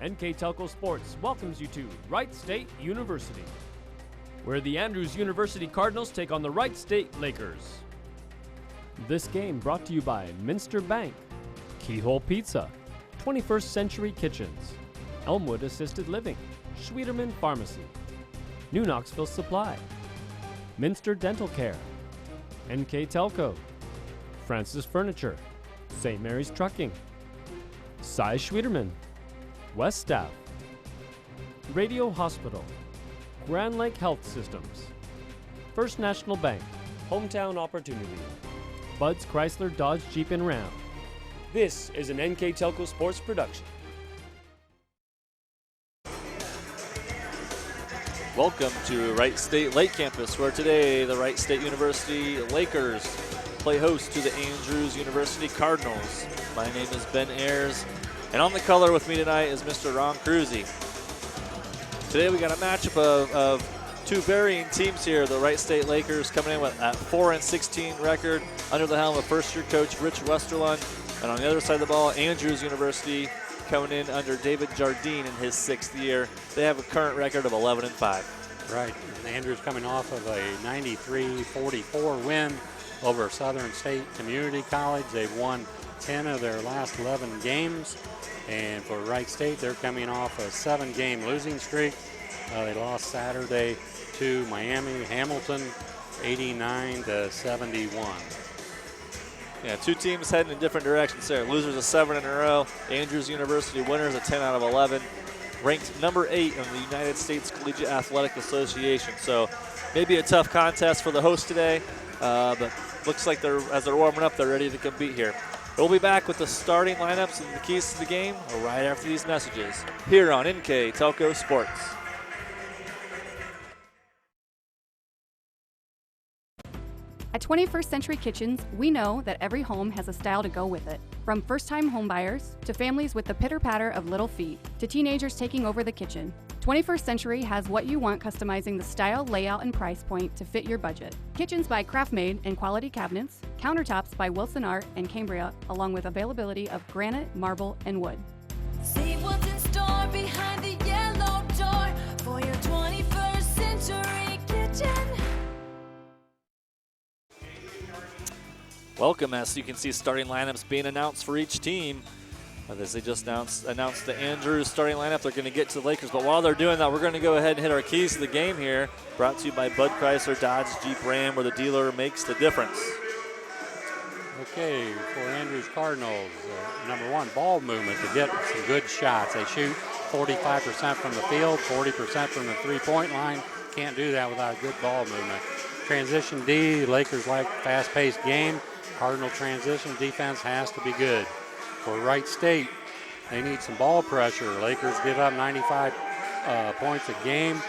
NKTelco Sports welcomes you to Wright State University, where the Andrews University Cardinals take on the Wright State Lakers. This game brought to you by Minster Bank, Keyhole Pizza, 21st Century Kitchens, Elmwood Assisted Living, Schwieterman Pharmacy, New Knoxville Supply, Minster Dental Care, NKTelco, Francis Furniture, St. Mary's Trucking, Cy Schwieterman, West Staff, Radio Hospital, Grand Lake Health Systems, First National Bank, Hometown Opportunity, Bud's Chrysler Dodge Jeep and Ram. This is an NKTelco Sports production. Welcome to Wright State Lake Campus, where today the Wright State University Lakers play host to the Andrews University Cardinals. My name is Ben Ayers, and on the color with me tonight is Mr. Ron Cruzy. Today we got a matchup of two varying teams here. The Wright State Lakers coming in with a 4-16 record under the helm of first-year coach Rich Westerlund. And on the other side of the ball, Andrews University coming in under David Jardine in his 6th year. They have a current record of 11-5. Right, and Andrews coming off of a 93-44 win over Southern State Community College. They've won 10 of their last 11 games. And for Wright State, they're coming off a 7-game losing streak. They lost Saturday to Miami Hamilton, 89-71. Yeah, two teams heading in different directions there. Losers of 7 in a row. Andrews University winners of 10 out of 11. Ranked number 8 in the United States Collegiate Athletic Association. So maybe a tough contest for the host today, but looks like as they're warming up, they're ready to compete here. We'll be back with the starting lineups and the keys to the game right after these messages here on NKTelco Sports. At 21st Century Kitchens, we know that every home has a style to go with it. From first-time homebuyers to families with the pitter-patter of little feet to teenagers taking over the kitchen, 21st Century has what you want, customizing the style, layout, and price point to fit your budget. Kitchens by Craftmade and quality cabinets, countertops by Wilson Art and Cambria, along with availability of granite, marble, and wood. See what's in store behind the yellow door for your 21st Century Kitchen. Welcome, as you can see starting lineups being announced for each team. As they just announced the Andrews starting lineup, they're going to get to the Lakers. But while they're doing that, we're going to go ahead and hit our keys to the game here. Brought to you by Bud Chrysler Dodge Jeep Ram, where the dealer makes the difference. Okay, for Andrews Cardinals, number one, ball movement to get some good shots. They shoot 45% from the field, 40% from the three-point line. Can't do that without a good ball movement. Transition D, Lakers like fast-paced game. Cardinal transition defense has to be good. For Wright State, they need some ball pressure. Lakers give up 95 points a game.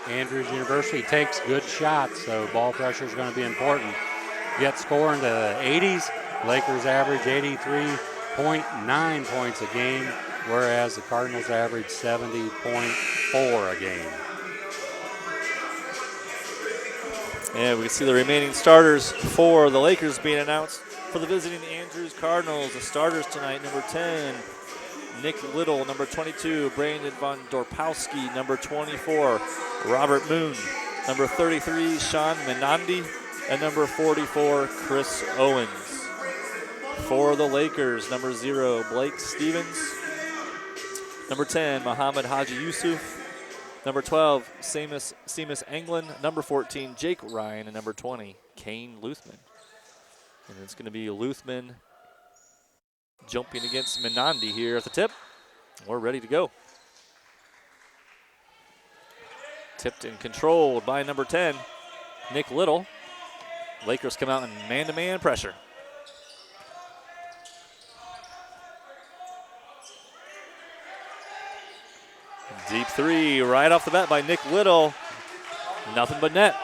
Andrews University takes good shots, so ball pressure is going to be important. Get scoring to the 80s. Lakers average 83.9 points a game, whereas the Cardinals average 70.4 a game. And we can see the remaining starters for the Lakers being announced. For the visiting Andrews Cardinals, the starters tonight, number 10, Nick Little, number 22, Brandon Von Dorpowski, number 24, Robert Moon, number 33, Sean Menandi, and number 44, Chris Owens. For the Lakers, number 0, Blake Stevens, number 10, Muhammad Haji Yusuf, number 12, Seamus Anglin, number 14, Jake Ryan, and number 20, Kane Luthman. And it's going to be Luthman jumping against Menandi here at the tip. We're ready to go. Tipped and controlled by number 10, Nick Little. Lakers come out in man-to-man pressure. Deep three right off the bat by Nick Little. Nothing but net.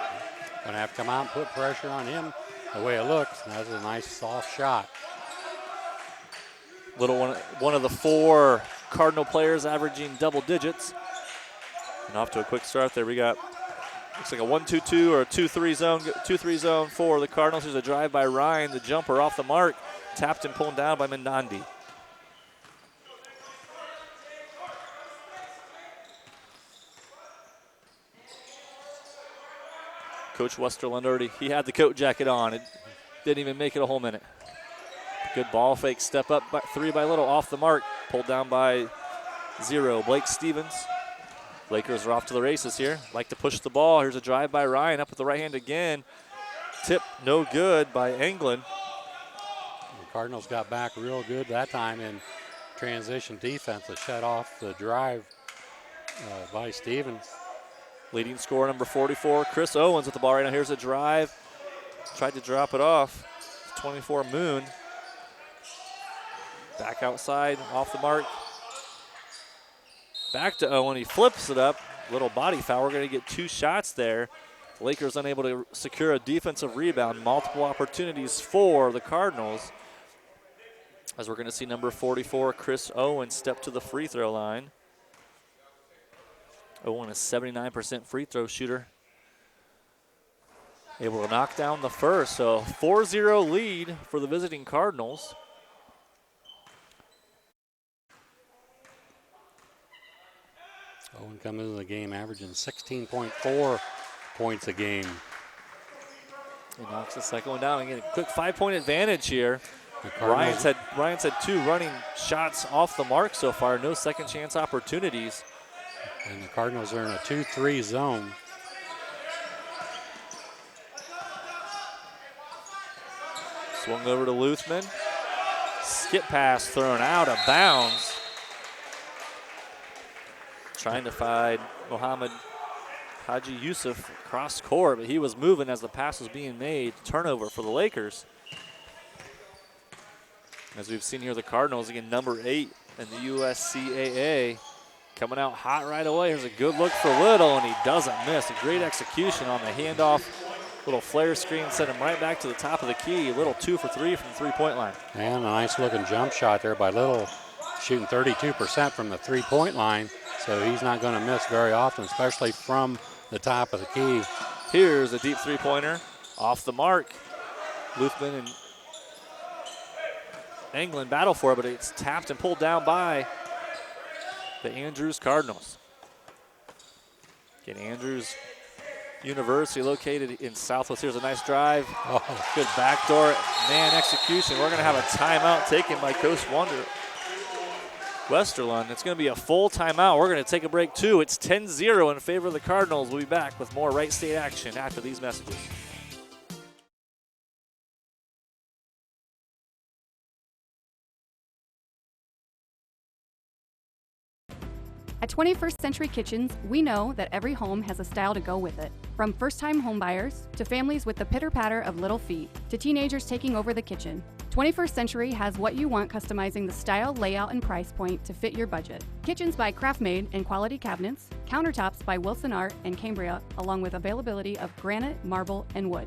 Going to have to come out and put pressure on him the way it looks. That's a nice soft shot. Little one of the 4 Cardinal players averaging double digits. And off to a quick start there. We got, looks like a 1-2-2 or a 2-3 zone. 2-3 zone for the Cardinals. There's a drive by Ryan. The jumper off the mark. Tapped and pulled down by Menandi. Coach Westerlund already, he had the coat jacket on. It didn't even make it a whole minute. Good ball fake, step up, three by Little, off the mark. Pulled down by 0, Blake Stevens. Lakers are off to the races here. Like to push the ball. Here's a drive by Ryan, up with the right hand again. Tip no good by Anglin. The Cardinals got back real good that time in transition defense to shut off the drive by Stevens. Leading scorer number 44, Chris Owens with the ball right now. Here's a drive. Tried to drop it off. 24 Moon. Back outside, off the mark. Back to Owen. He flips it up. Little body foul. We're going to get 2 shots there. Lakers unable to secure a defensive rebound. Multiple opportunities for the Cardinals. As we're going to see number 44, Chris Owen, step to the free throw line. Owen, a 79% free throw shooter. Able to knock down the first. So 4-0 lead for the visiting Cardinals. Owen coming into the game averaging 16.4 points a game. He knocks the second one down and get a quick 5-point advantage here. Ryan's Ryan's had 2 running shots off the mark so far. No second chance opportunities. And the Cardinals are in a 2-3 zone. Swung over to Luthman. Skip pass thrown out of bounds. Trying to find Mohammed Haji Yusuf across court, but he was moving as the pass was being made. Turnover for the Lakers. As we've seen here, the Cardinals, again, number 8 in the USCAA. Coming out hot right away. Here's a good look for Little, and he doesn't miss. A great execution on the handoff. Little flare screen, sent him right back to the top of the key. Little 2 for 3 from the three-point line. And a nice looking jump shot there by Little, shooting 32% from the three-point line. So he's not going to miss very often, especially from the top of the key. Here's a deep three-pointer off the mark. Luthman and Anglin battle for it, but it's tapped and pulled down by the Andrews Cardinals. Again, Andrews University located in Southwest. Here's a nice drive. Oh. Good backdoor man execution. We're going to have a timeout taken by Coach Westerlund. It's going to be a full timeout. We're going to take a break too. It's 10-0 in favor of the Cardinals. We'll be back with more Wright State action after these messages. At 21st Century Kitchens, we know that every home has a style to go with it. From first-time homebuyers to families with the pitter-patter of little feet to teenagers taking over the kitchen, 21st Century has what you want, customizing the style, layout, and price point to fit your budget. Kitchens by Craftmade and quality cabinets, countertops by Wilson Art and Cambria, along with availability of granite, marble, and wood.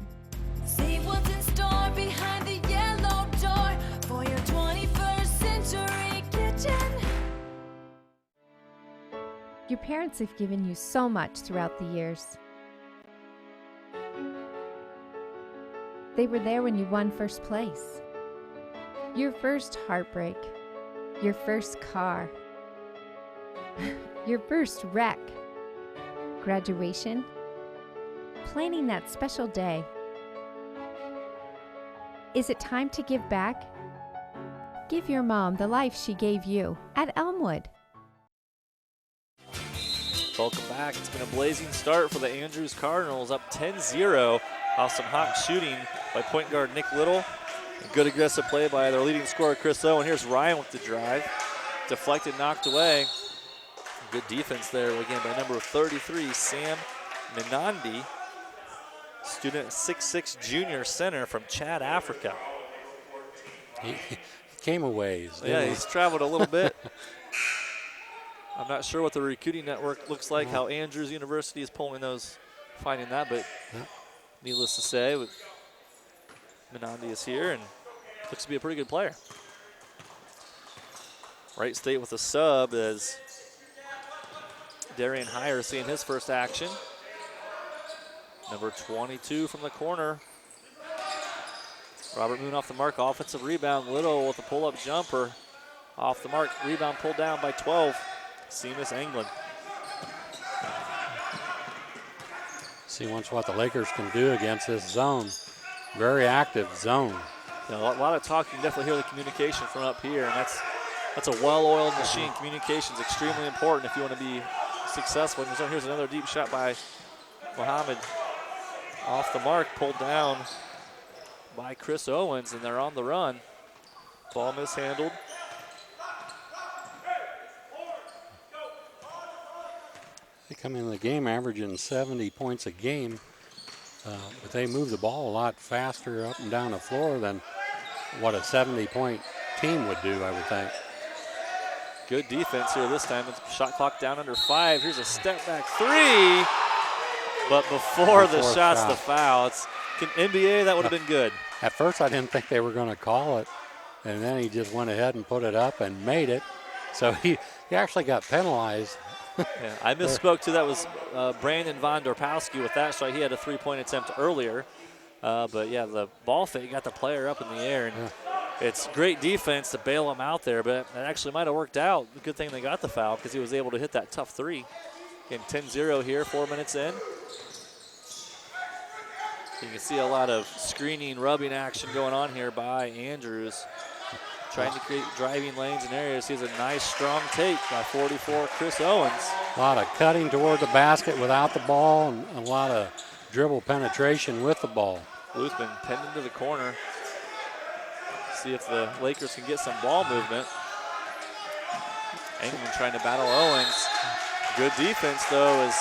See what's in store behind the yellow door for your 21st century kitchen. Your parents have given you so much throughout the years. They were there when you won first place. Your first heartbreak. Your first car. Your first wreck. Graduation. Planning that special day. Is it time to give back? Give your mom the life she gave you at Elmwood. Welcome back. It's been a blazing start for the Andrews Cardinals, up 10-0 off some hot shooting by point guard Nick Little. A good aggressive play by their leading scorer Chris Owen. Here's Ryan with the drive. Deflected, knocked away. Good defense there again by number 33, Sam Minandi. Student 6'6" junior center from Chad, Africa. He came a ways. Yeah, he's traveled a little bit. I'm not sure what the recruiting network looks like, how Andrews University is finding that, but needless to say, Minandi is here and looks to be a pretty good player. Wright State with a sub as Darian Heyer seeing his first action. Number 22 from the corner. Robert Moon off the mark, offensive rebound. Little with a pull-up jumper. Off the mark, rebound pulled down by 12. Seamus Anglin. See once what the Lakers can do against this zone. Very active zone. You know, a lot of talk. You can definitely hear the communication from up here, and that's a well-oiled machine. Communication is extremely important if you want to be successful. And here's another deep shot by Muhammad. Off the mark, pulled down by Chris Owens, and they're on the run. Ball mishandled. They come into the game averaging 70 points a game, but they move the ball a lot faster up and down the floor than what a 70-point team would do, I would think. Good defense here this time. It's shot clock down under 5. Here's a step back 3. But before the shot's the foul. It's NBA, that would have been good. At first, I didn't think they were going to call it, and then he just went ahead and put it up and made it. So he actually got penalized. Yeah, I misspoke too. That was Brandon Von Dorpowski with that shot. He had a 3-point attempt earlier. But yeah, the ball fake got the player up in the air. And it's great defense to bail him out there, but it actually might have worked out. Good thing they got the foul because he was able to hit that tough 3. Again, 10-0 here, 4 minutes in. You can see a lot of screening, rubbing action going on here by Andrews. Trying to create driving lanes and areas. He has a nice, strong take by 44, Chris Owens. A lot of cutting toward the basket without the ball and a lot of dribble penetration with the ball. Luthman pinned into the corner. See if the Lakers can get some ball movement. England trying to battle Owens. Good defense, though, as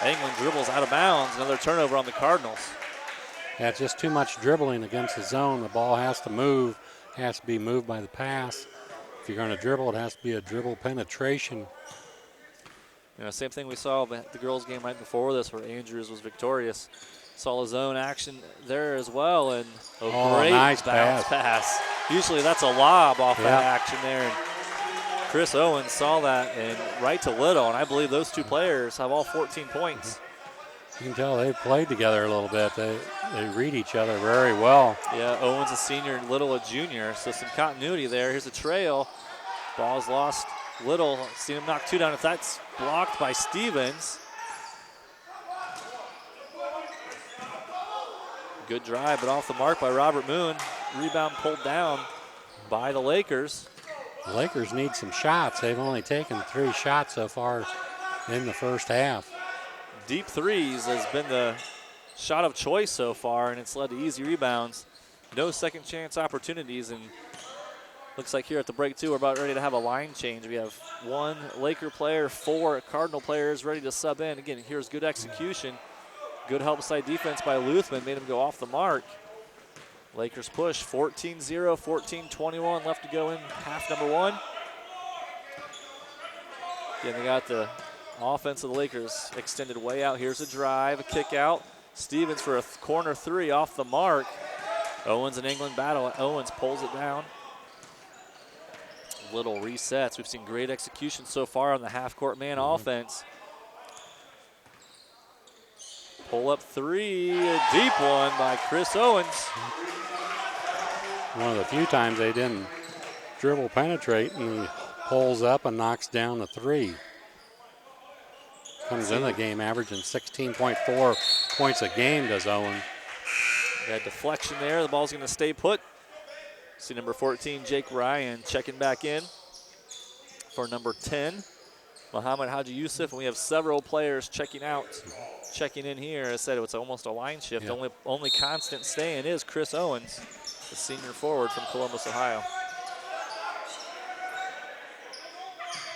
England dribbles out of bounds. Another turnover on the Cardinals. Yeah, it's just too much dribbling against the zone. The ball has to move, has to be moved by the pass. If you're going to dribble, it has to be a dribble penetration. You know, same thing we saw at the girls' game right before this where Andrews was victorious. Saw a zone action there as well, and a great nice bounce pass. Usually that's a lob off that action there. And Chris Owens saw that and right to Little, and I believe those two players have all 14 points. You can tell they've played together a little bit. They read each other very well. Yeah, Owens a senior and Little a junior, so some continuity there. Here's a trail. Ball's lost. Little, seen him knock 2 down. If that's blocked by Stevens. Good drive, but off the mark by Robert Moon. Rebound pulled down by the Lakers. The Lakers need some shots. They've only taken 3 shots so far in the first half. Deep threes has been the shot of choice so far, and it's led to easy rebounds. No second chance opportunities, and looks like here at the break, too, we're about ready to have a line change. We have 1 Laker player, 4 Cardinal players ready to sub in. Again, here's good execution. Good help side defense by Luthman, made him go off the mark. Lakers push 14-0, 14-21 left to go in half number 1. Again, they got the offense of the Lakers extended way out. Here's a drive, a kick out. Stevens for a corner 3 off the mark. Owens and England battle. Owens pulls it down. Little resets. We've seen great execution so far on the half-court man offense. Pull up 3, a deep one by Chris Owens. One of the few times they didn't dribble penetrate, and he pulls up and knocks down the 3. Comes in the game averaging 16.4 points a game, does Owen. That deflection there. The ball's going to stay put. See number 14, Jake Ryan, checking back in for number 10, Muhammad Haji Yusuf. And we have several players checking in here. I said it's almost a line shift. Yeah. Only constant staying is Chris Owens, the senior forward from Columbus, Ohio.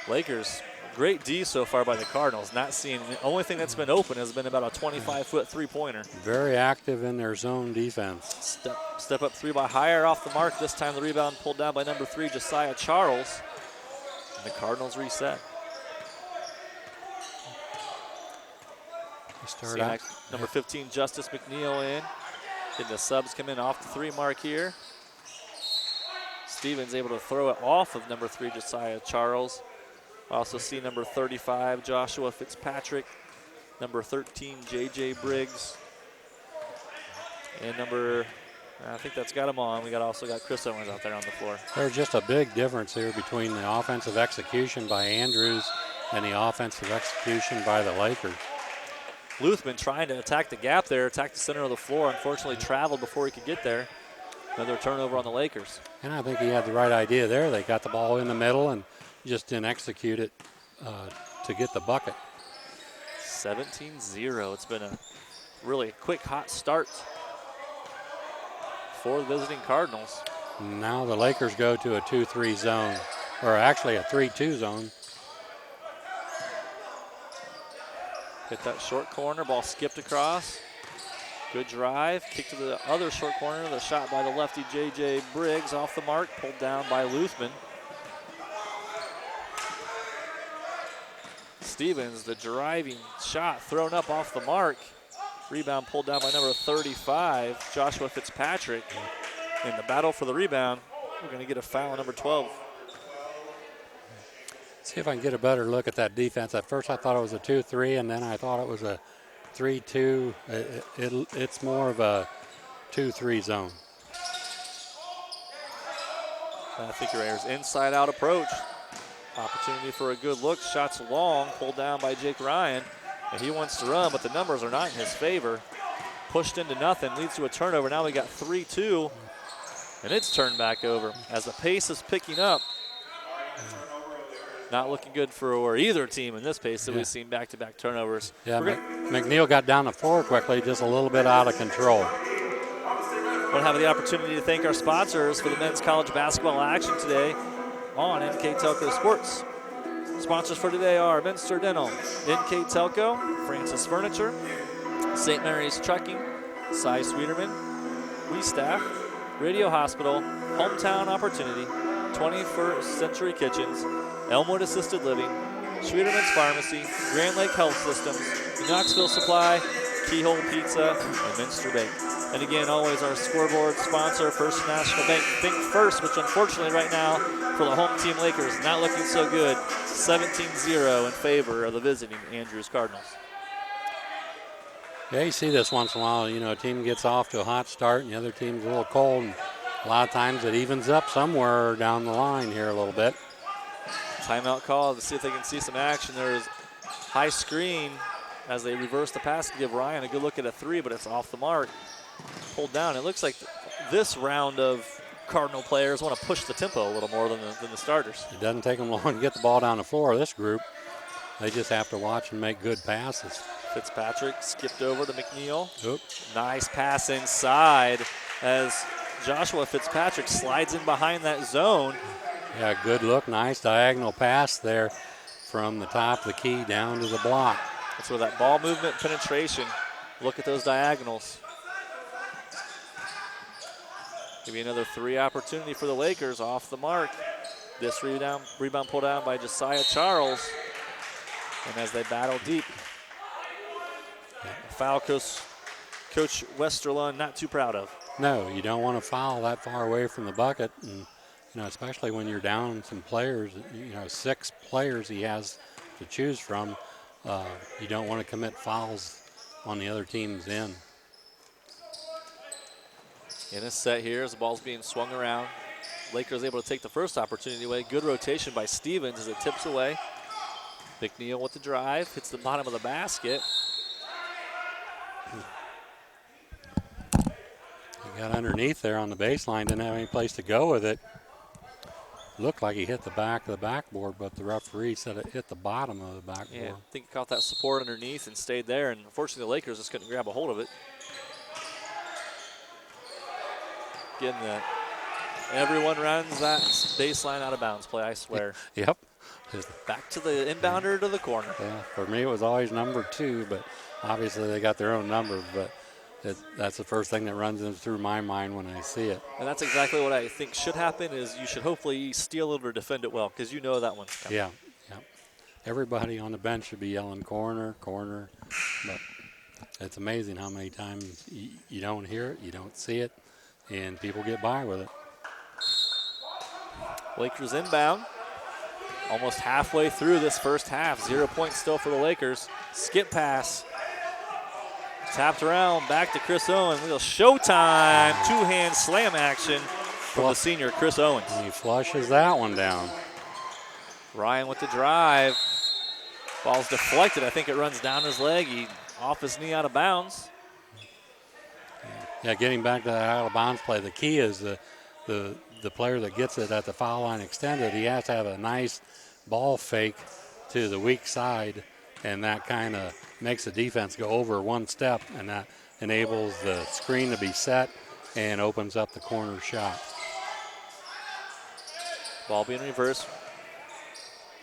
Lakers, great D so far by the Cardinals. Not seeing, the only thing that's been open has been about a 25-foot three-pointer. Very active in their zone defense. Step up 3 by Heyer off the mark. This time the rebound pulled down by number 3, Josiah Charles. And the Cardinals reset. Start out. Number 15, Justice McNeil in. Then the subs come in off the 3 mark here. Stevens able to throw it off of number 3, Josiah Charles. Also see number 35, Joshua Fitzpatrick. Number 13, J.J. Briggs. And number, I think that's got them on. We also got Chris Owens out there on the floor. There's just a big difference here between the offensive execution by Andrews and the offensive execution by the Lakers. Luthman trying to attack the gap there, attack the center of the floor. Unfortunately, traveled before he could get there. Another turnover on the Lakers. And I think he had the right idea there. They got the ball in the middle and just didn't execute it to get the bucket. 17-0. It's been a really quick, hot start for the visiting Cardinals. Now the Lakers go to a 2-3 zone, or actually a 3-2 zone. Hit that short corner, ball skipped across. Good drive, kick to the other short corner. The shot by the lefty J.J. Briggs off the mark, pulled down by Luthman. Stevens, the driving shot thrown up off the mark. Rebound pulled down by number 35, Joshua Fitzpatrick. In the battle for the rebound, we're going to get a foul on number 12. See if I can get a better look at that defense. At first I thought it was a 2-3, and then I thought it was a 3-2. It's more of a 2-3 zone. I think your Raiders inside-out approach. Opportunity for a good look. Shots long, pulled down by Jake Ryan. And he wants to run, but the numbers are not in his favor. Pushed into nothing, leads to a turnover. Now we got 3-2, and it's turned back over as the pace is picking up. Not looking good for either team in this pace that we've seen back-to-back turnovers. Yeah, McNeil got down the floor quickly, just a little bit out of control. We'll have the opportunity to thank our sponsors for the men's college basketball action today on NKTelco Sports. Sponsors for today are Minster Dental, NKTelco, Francis Furniture, St. Mary's Trucking, Cy Sweeterman, We Staff, Radio Hospital, Hometown Opportunity, 21st Century Kitchens, Elmwood Assisted Living, Sweeterman's Pharmacy, Grand Lake Health Systems, Knoxville Supply, Keyhole Pizza, and Minster Bank. And again, always our scoreboard sponsor, First National Bank. Think First, which unfortunately right now for the home team Lakers, not looking so good. 17-0 in favor of the visiting Andrews Cardinals. Yeah, you see this once in a while. You know, a team gets off to a hot start and the other team's a little cold. And a lot of times it evens up somewhere down the line here a little bit. Timeout call to see if they can see some action. There's high screen as they reverse the pass to give Ryan a good look at a three, but it's off the mark. Pulled down. It looks like this round of Cardinal players want to push the tempo a little more than the starters. It doesn't take them long to get the ball down the floor, this group. They just have to watch and make good passes. Fitzpatrick skipped over to McNeil. Oop. Nice pass inside as Joshua Fitzpatrick slides in behind that zone. Yeah, good look. Nice diagonal pass there from the top of the key down to the block. That's where that ball movement penetration. Look at those diagonals. Maybe another three opportunity for the Lakers off the mark. This rebound pulled down by Josiah Charles. And as they battle deep, foul Coach Westerlund not too proud of. No, you don't want to foul that far away from the bucket, and you know, especially when you're down some players. You know, 6 players he has to choose from. You don't want to commit fouls on the other team's end. In a set here as the ball's being swung around. Lakers able to take the first opportunity away. Good rotation by Stevens as it tips away. McNeil with the drive, hits the bottom of the basket. He got underneath there on the baseline, didn't have any place to go with it. Looked like he hit the back of the backboard, but the referee said it hit the bottom of the backboard. Yeah, I think he caught that support underneath and stayed there, and unfortunately the Lakers just couldn't grab a hold of it. Getting that. Everyone runs that baseline out of bounds play, I swear. Yep. Back to the inbounder to the corner. Yeah, for me it was always number 2, but obviously they got their own number, but that's the first thing that runs through my mind when I see it. And that's exactly what I think should happen is you should hopefully steal it or defend it well because you know that one's coming. Yeah. Everybody on the bench should be yelling corner, corner, but it's amazing how many times you don't hear it, you don't see it, and people get by with it. Lakers inbound. Almost halfway through this first half. 0 points still for the Lakers. Skip pass. Tapped around, back to Chris Owens. Little showtime, two-hand slam action from the senior Chris Owens. And he flushes that one down. Ryan with the drive. Ball's deflected. I think it runs down his leg. He off his knee out of bounds. Yeah, getting back to that out of bounds play, the key is the player that gets it at the foul line extended, he has to have a nice ball fake to the weak side, and that kind of makes the defense go over one step, and that enables the screen to be set and opens up the corner shot. Ball being reversed.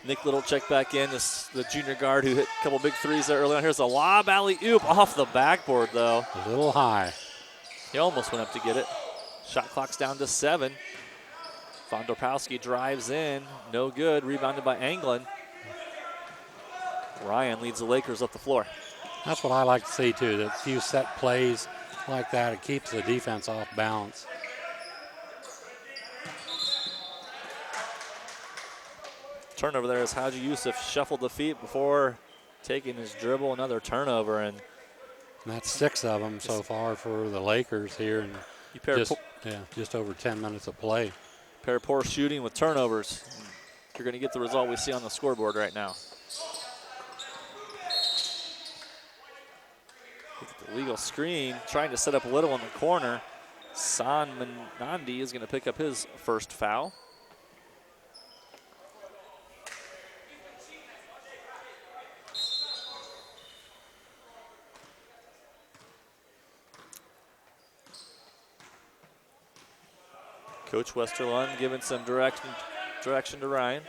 Nick Little check back in, the junior guard who hit a couple big threes there early on. Here's a lob alley-oop off the backboard, though. A little high. He almost went up to get it. Shot clock's down to 7. Vondorpowski drives in, no good, rebounded by Anglin. Ryan leads the Lakers up the floor. That's what I like to see, too, that few set plays like that, it keeps the defense off balance. Turnover there as Haji Youssef shuffled the feet before taking his dribble. Another turnover, and that's 6 of them so far for the Lakers here, and just over 10 minutes of play. Pair of poor shooting with turnovers. You're going to get the result we see on the scoreboard right now. Look at the legal screen, trying to set up Little in the corner. San Menandi is going to pick up his first foul. Coach Westerlund giving some direction to Ryan.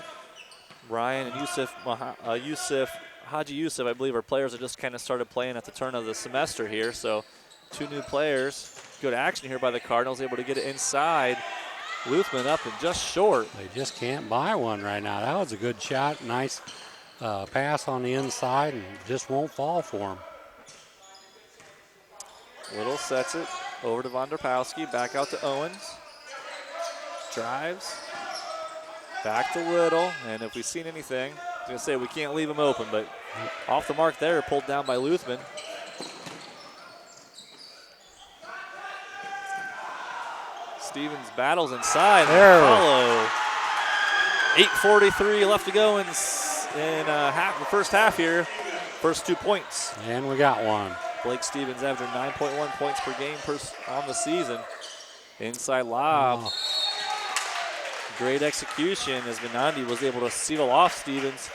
Ryan and Haji Youssef, I believe, are players that just kind of started playing at the turn of the semester here. So 2 new players. Good action here by the Cardinals, able to get it inside. Luthman up and just short. They just can't buy one right now. That was a good shot. Nice pass on the inside, and just won't fall for him. Little sets it over to Vondorpowski, back out to Owens. Drives, back to Little, and if we've seen anything, I was going to say we can't leave him open, but off the mark there, pulled down by Luthman. Stevens battles inside. Follow. 8:43 left to go in the first half here. First 2 points. And we got one. Blake Stevens averaging 9.1 points per game on the season. Inside lob. Oh. Great execution as Menandi was able to seal off Stevens.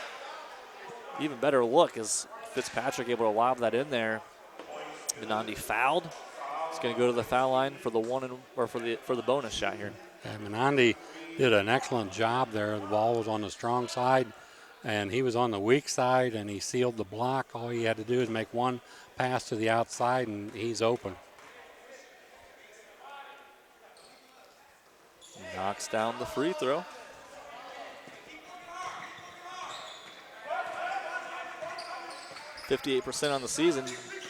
Even better look as Fitzpatrick able to lob that in there. Menandi fouled. He's going to go to the foul line for the for the bonus shot here. And Menandi did an excellent job there. The ball was on the strong side, and he was on the weak side, and he sealed the block. All he had to do is make one pass to the outside, and he's open. Knocks down the free throw. .58% on the season.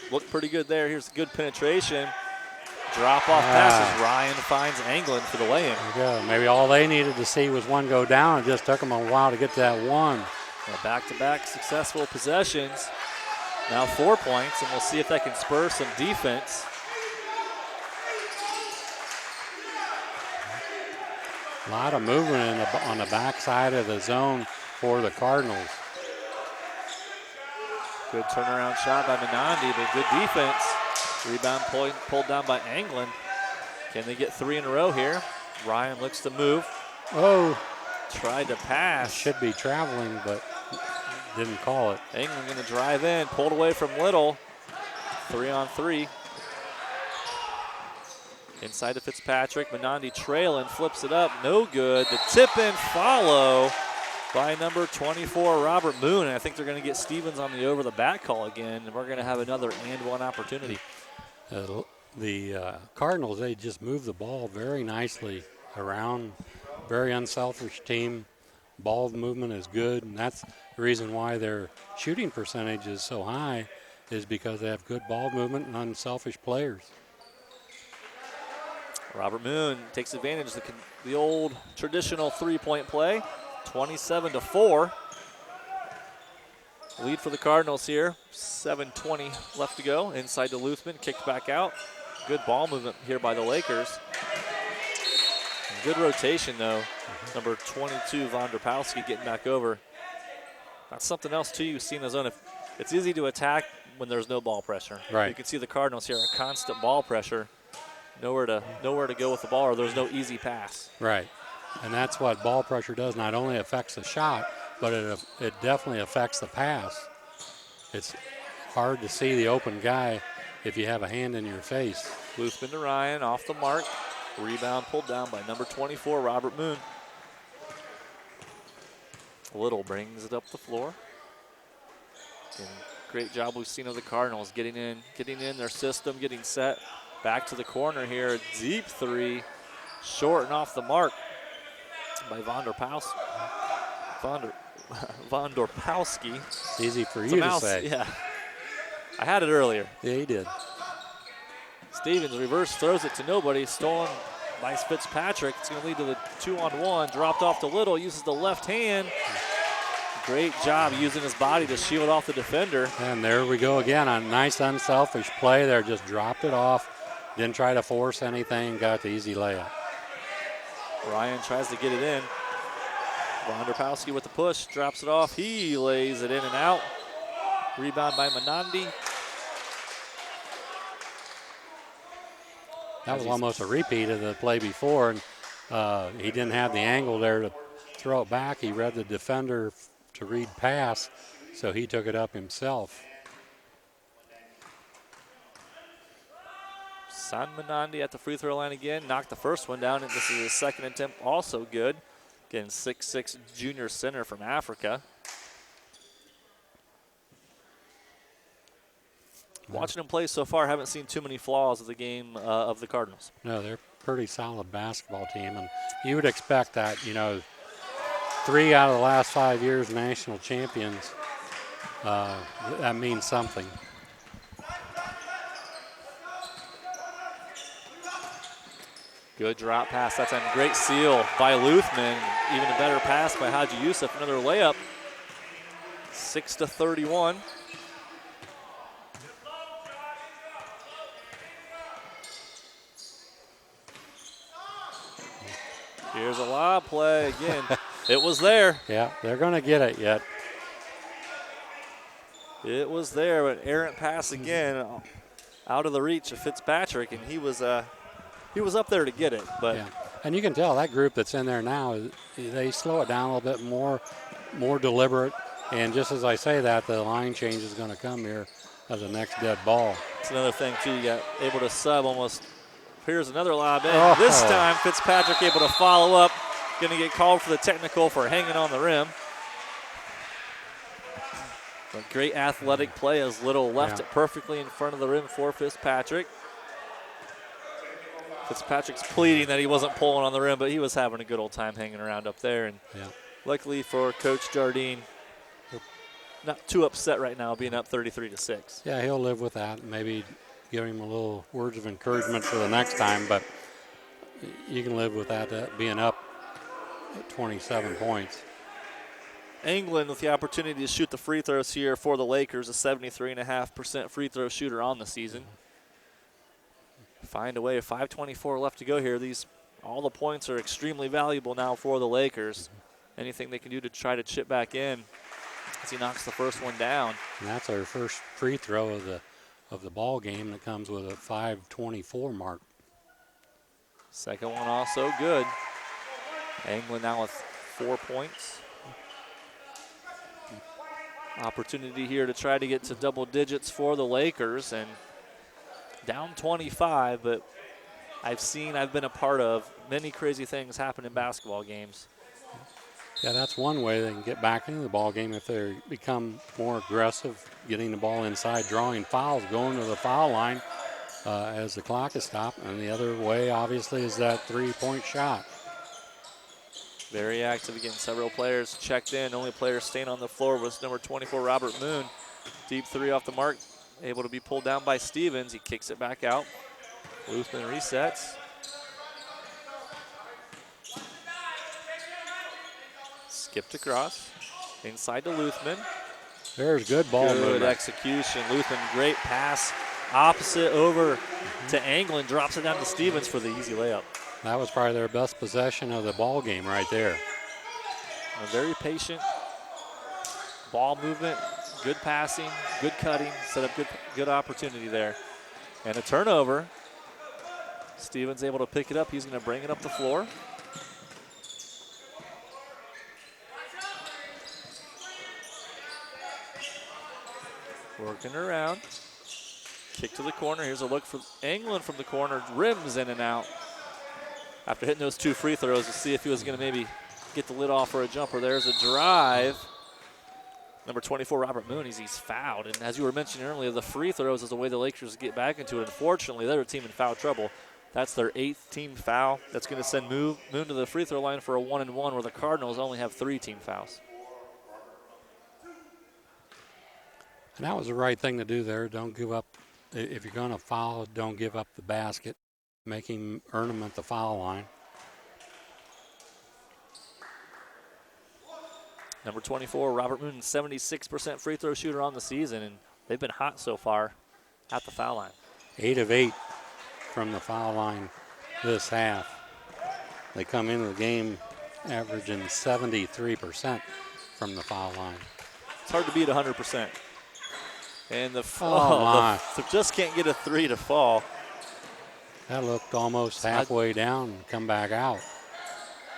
Looked pretty good there. Here's a good penetration. Drop-off passes. Ryan finds Anglin for the lay-in. There you go. Maybe all they needed to see was one go down. It just took them a while to get to that one. Well, back-to-back successful possessions. Now 4 points, and we'll see if that can spur some defense. A lot of movement on the backside of the zone for the Cardinals. Good turnaround shot by Menandi, but good defense. Rebound pulled down by Anglin. Can they get 3 in a row here? Ryan looks to move. Oh. Tried to pass. Should be traveling, but didn't call it. Anglin going to drive in, pulled away from Little. 3-on-3. Inside to Fitzpatrick. Menandi trailing, flips it up. No good. The tip and follow by number 24, Robert Moon. And I think they're going to get Stevens on the over-the-back call again, and we're going to have another and-one opportunity. The Cardinals, they just move the ball very nicely around. Very unselfish team. Ball movement is good, and that's the reason why their shooting percentage is so high, is because they have good ball movement and unselfish players. Robert Moon takes advantage of the old traditional three-point play. 27-4. Lead for the Cardinals here. 7:20 left to go. Inside to Luthman, kicked back out. Good ball movement here by the Lakers. Good rotation, though. Number 22, Vondorpowski, getting back over. That's something else, too, you see in the zone. If It's easy to attack when there's no ball pressure. Right. You can see the Cardinals here, a constant ball pressure. Nowhere to go with the ball, or there's no easy pass. Right. And that's what ball pressure does. Not only affects the shot, but it definitely affects the pass. It's hard to see the open guy if you have a hand in your face. Luthman to Ryan, off the mark. Rebound pulled down by number 24, Robert Moon. Little brings it up the floor. And great job we've seen of the Cardinals getting in their system, getting set. Back to the corner here, deep three, short and off the mark by Vondorpowski. Easy for you to say. Yeah, I had it earlier. Yeah, he did. Stevens reverse throws it to nobody, stolen by Fitzpatrick. It's going to lead to the 2-on-1, dropped off to Little, uses the left hand. Great job using his body to shield off the defender. And there we go again, a nice unselfish play there, just dropped it off. Didn't try to force anything, got the easy layup. Ryan tries to get it in. Vondorpowski with the push, drops it off. He lays it in and out. Rebound by Menandi. That was almost a repeat of the play before, and he didn't have the angle there to throw it back. He read the defender to read pass, so he took it up himself. San Menandi at the free throw line again. Knocked the first one down, and this is his second attempt, also good. Again, 6'6" junior center from Africa. Watching him play so far, haven't seen too many flaws of the game of the Cardinals. No, they're a pretty solid basketball team, and you would expect that, 3 out of the last 5 years national champions. That means something. Good drop pass. That's a great seal by Luthman. Even a better pass by Haji Yusuf. Another layup. 6-31. Here's a lob play again. It was there. Yeah, they're going to get it yet. It was there, but errant pass again, out of the reach of Fitzpatrick, and he was up there to get it. But yeah. And you can tell that group that's in there now, they slow it down a little bit more deliberate. And just as I say that, the line change is going to come here as the next dead ball. It's another thing too. You got able to sub almost. Here's another lob in. Oh. This time Fitzpatrick able to follow up. Going to get called for the technical for hanging on the rim. But great athletic play as Little left it perfectly in front of the rim for Fitzpatrick. Fitzpatrick's pleading that he wasn't pulling on the rim, but he was having a good old time hanging around up there. And luckily for Coach Jardine, not too upset right now being up 33-6. Yeah, he'll live with that. Maybe give him a little words of encouragement for the next time, but you can live with that being up 27 points. England with the opportunity to shoot the free throws here for the Lakers, a 73.5% free throw shooter on the season. Find a way, 5:24 left to go here. All the points are extremely valuable now for the Lakers. Anything they can do to try to chip back in as he knocks the first one down. And that's our first free throw of the ball game that comes with a 5:24 mark. Second one also good. England now with 4 points. Opportunity here to try to get to double digits for the Lakers, and down 25, but I've been a part of many crazy things happen in basketball games. Yeah, that's one way they can get back into the ball game if they become more aggressive, getting the ball inside, drawing fouls, going to the foul line as the clock is stopped. And the other way, obviously, is that three-point shot. Very active again. Several players checked in. Only player staying on the floor was number 24, Robert Moon. Deep three off the mark. Able to be pulled down by Stevens. He kicks it back out. Luthman resets. Skipped across. Inside to Luthman. There's good ball movement. Good execution. Luthman, great pass. Opposite over to Anglin. Drops it down to Stevens for the easy layup. That was probably their best possession of the ball game right there. A very patient ball movement. Good passing, good cutting, set up good opportunity there. And a turnover. Stevens able to pick it up. He's going to bring it up the floor. Working around. Kick to the corner. Here's a look for England from the corner. Rims in and out. After hitting those 2 free throws, to see if he was going to maybe get the lid off for a jumper. There's a drive. Number 24, Robert Moon, he's fouled. And as you were mentioning earlier, the free throws is the way the Lakers get back into it. Unfortunately, they're a team in foul trouble. That's their 8th team foul. That's going to send Moon to the free throw line for a 1-and-1, where the Cardinals only have 3 team fouls. And that was the right thing to do there. Don't give up. If you're going to foul, don't give up the basket. Make him earn them at the foul line. Number 24, Robert Moon, 76% free throw shooter on the season, and they've been hot so far at the foul line. 8 of 8 from the foul line this half. They come into the game averaging 73% from the foul line. It's hard to beat 100%. And just can't get a 3 to fall. That looked almost halfway down and come back out.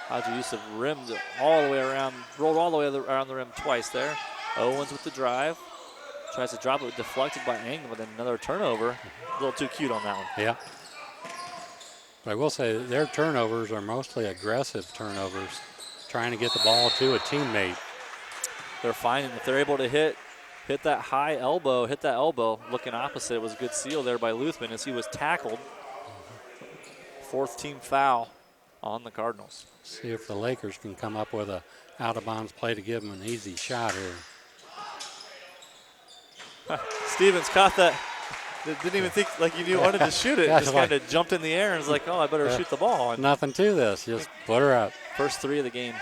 Haji Yusuf rimmed all the way around, rolled all the way around the rim twice there. Owens with the drive. Tries to drop it, deflected by England, with another turnover. A little too cute on that one. Yeah. But I will say their turnovers are mostly aggressive turnovers, trying to get the ball to a teammate. They're finding if they're able to hit that high elbow, looking opposite. It was a good seal there by Luthman as he was tackled. 4th team foul on the Cardinals. See if the Lakers can come up with a out-of-bounds play to give them an easy shot here. Stevens caught that. Didn't even think like he wanted to shoot it. Just kind of jumped in the air and was like, oh, I better shoot the ball. And nothing to this. Just put her up. First 3 of the game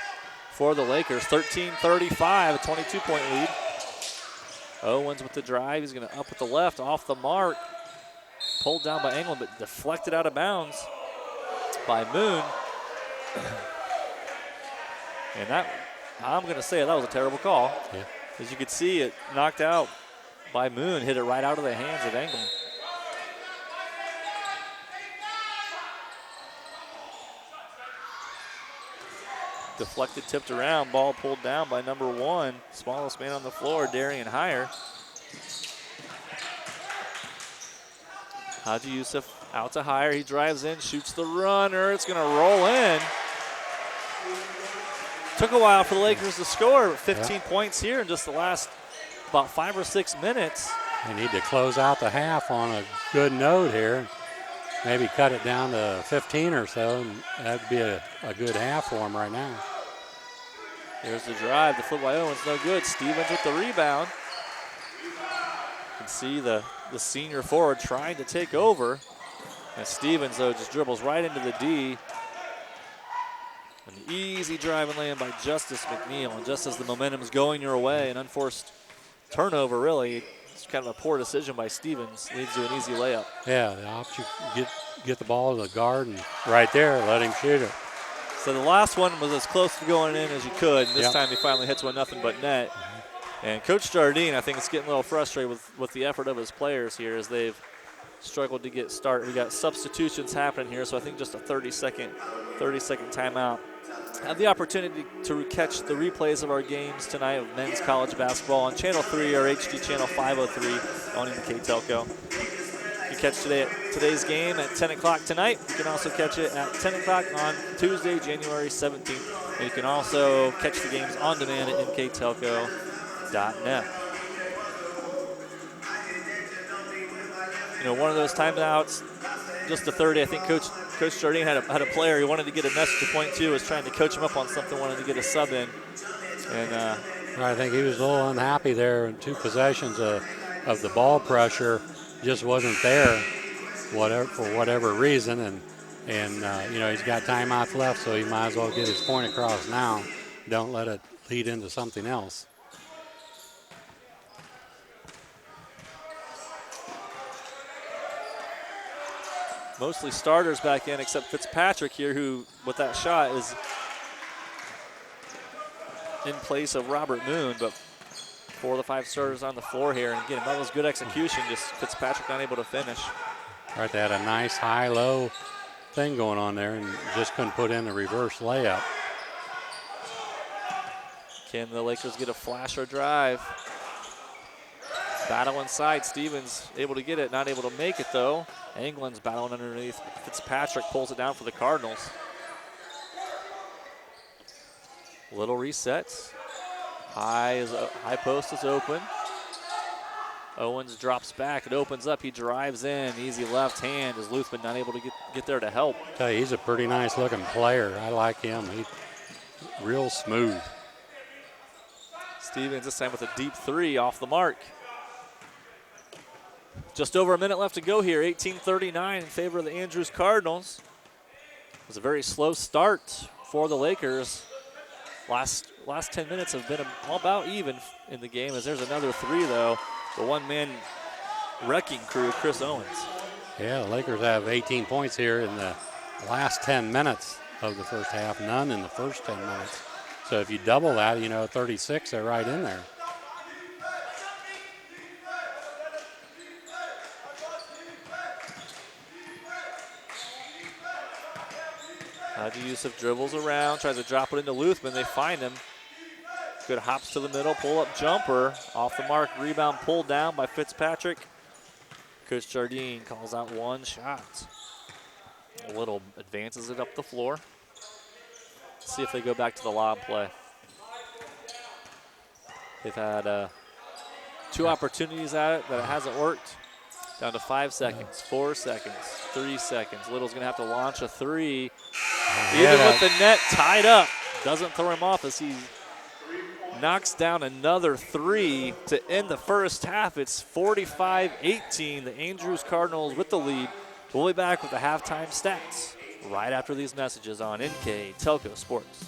for the Lakers. 13-35, a 22-point lead. Owens with the drive. He's going to up with the left, off the mark. Pulled down by England, but deflected out of bounds by Moon. And that, I'm going to say that was a terrible call. Yeah. As you could see, it knocked out by Moon, hit it right out of the hands of England. Deflected, tipped around, ball pulled down by number 1, smallest man on the floor, Darian Heyer. Haji Yusuf out to Heyer, he drives in, shoots the runner, it's going to roll in. Took a while for the Lakers to score, 15 points here in just the last about 5 or 6 minutes. They need to close out the half on a good note here. Maybe cut it down to 15 or so, and that'd be a good half for them right now. There's the drive, the flip by Owens, no good. Stevens with the rebound. You can see the senior forward trying to take over. And Stevens, though, just dribbles right into the D. An easy drive and lay-in by Justice McNeil. And just as the momentum is going your way, an unforced turnover, really. It's kind of a poor decision by Stevens. Leads to an easy layup. Yeah, the option, get the ball to the guard and right there, let him shoot it. So the last one was as close to going in as you could. And this time he finally hits one nothing but net. And Coach Jardine, I think, is getting a little frustrated with the effort of his players here as they've struggled to get started. We got substitutions happening here, so I think just a 30-second timeout. Have the opportunity to catch the replays of our games tonight of men's college basketball on Channel 3 or HD Channel 503 on NKTelco. You catch today's game at 10 o'clock tonight. You can also catch it at 10 o'clock on Tuesday, January 17th. And you can also catch the games on demand at nktelco.net. You know, one of those timeouts, just a 30. I think Coach Jardine had a player he wanted to get a message to point to, was trying to coach him up on something, wanted to get a sub in. And I think he was a little unhappy there in 2 possessions of the ball pressure. Just wasn't there, for whatever reason, and you know, he's got timeouts left, so he might as well get his point across now. Don't let it lead into something else. Mostly starters back in, except Fitzpatrick here, who, with that shot, is in place of Robert Moon. But 4 of the 5 starters on the floor here. And again, that was good execution, just Fitzpatrick not able to finish. Right, they had a nice high-low thing going on there and just couldn't put in the reverse layup. Can the Lakers get a flash or drive? Battle inside. Stevens able to get it, not able to make it though. England's battling underneath. Fitzpatrick pulls it down for the Cardinals. Little resets. High post is open. Owens drops back. It opens up. He drives in. Easy left hand. Is Luthman not able to get there to help? Tell you, he's a pretty nice looking player. I like him. He's real smooth. Stevens this time with a deep 3 off the mark. Just over a minute left to go here. 18-39 in favor of the Andrews Cardinals. It was a very slow start for the Lakers. Last 10 minutes have been all about even in the game, as there's another 3 though. The one-man wrecking crew, Chris Owens. Yeah, the Lakers have 18 points here in the last 10 minutes of the first half, none in the first 10 minutes. So if you double that, 36, they're right in there. Haji Yusuf dribbles around, tries to drop it into Luthman. They find him. Good hops to the middle, pull-up jumper. Off the mark, rebound pulled down by Fitzpatrick. Coach Jardine calls out one shot. Little advances it up the floor. See if they go back to the lob play. They've had 2 opportunities at it, but it hasn't worked. Down to 5 seconds, 4 seconds, 3 seconds. Little's gonna have to launch a 3. Even with the net tied up, doesn't throw him off as he knocks down another 3 to end the first half. It's 45-18. The Andrews Cardinals with the lead. We'll be back with the halftime stats right after these messages on NKTelco Sports.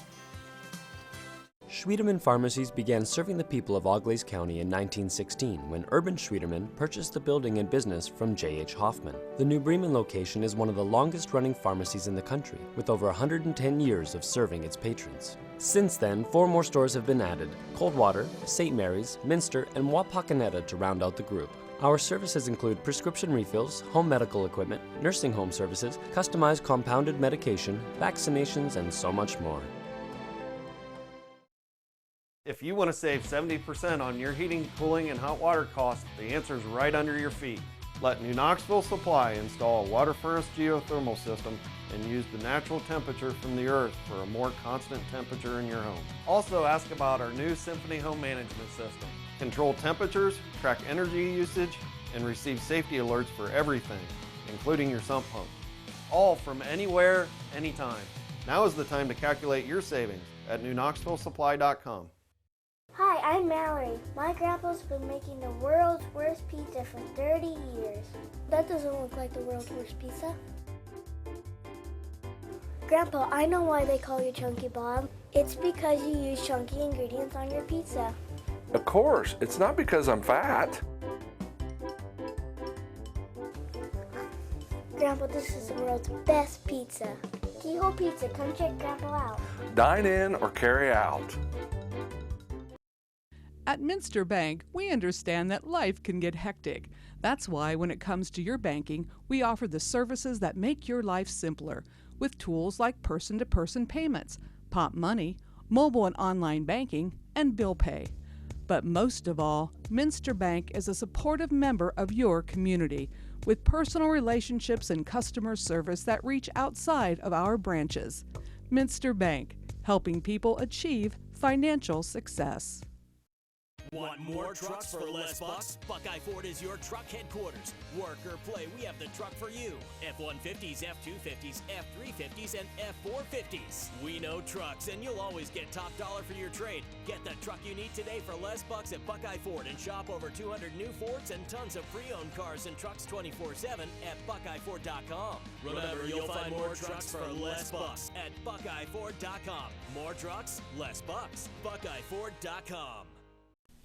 Schwiedemann Pharmacies began serving the people of Auglaize County in 1916 when Urban Schwiedemann purchased the building and business from J.H. Hoffman. The New Bremen location is one of the longest-running pharmacies in the country, with over 110 years of serving its patrons. Since then, 4 more stores have been added: Coldwater, St. Mary's, Minster, and Wapakoneta to round out the group. Our services include prescription refills, home medical equipment, nursing home services, customized compounded medication, vaccinations, and so much more. If you want to save 70% on your heating, cooling, and hot water costs, the answer is right under your feet. Let New Knoxville Supply install a water furnace geothermal system and use the natural temperature from the earth for a more constant temperature in your home. Also ask about our new Symphony home management system. Control temperatures, track energy usage, and receive safety alerts for everything, including your sump pump. All from anywhere, anytime. Now is the time to calculate your savings at newknoxvillesupply.com. Hi, I'm Mallory. My grandpa's been making the world's worst pizza for 30 years. That doesn't look like the world's worst pizza. Grandpa, I know why they call you Chunky Bob. It's because you use chunky ingredients on your pizza. Of course, it's not because I'm fat. Grandpa, this is the world's best pizza. Keyhole Pizza, come check Grandpa out. Dine in or carry out. At Minster Bank, we understand that life can get hectic. That's why when it comes to your banking, we offer the services that make your life simpler with tools like person-to-person payments, Pop Money, mobile and online banking, and bill pay. But most of all, Minster Bank is a supportive member of your community with personal relationships and customer service that reach outside of our branches. Minster Bank, helping people achieve financial success. Want more trucks for less bucks? Buckeye Ford is your truck headquarters. Work or play, we have the truck for you. F-150s, F-250s, F-350s, and F-450s. We know trucks, and you'll always get top dollar for your trade. Get the truck you need today for less bucks at Buckeye Ford and shop over 200 new Fords and tons of pre-owned cars and trucks 24/7 at BuckeyeFord.com. Remember, you'll find more trucks for less bucks at BuckeyeFord.com. More trucks, less bucks. BuckeyeFord.com.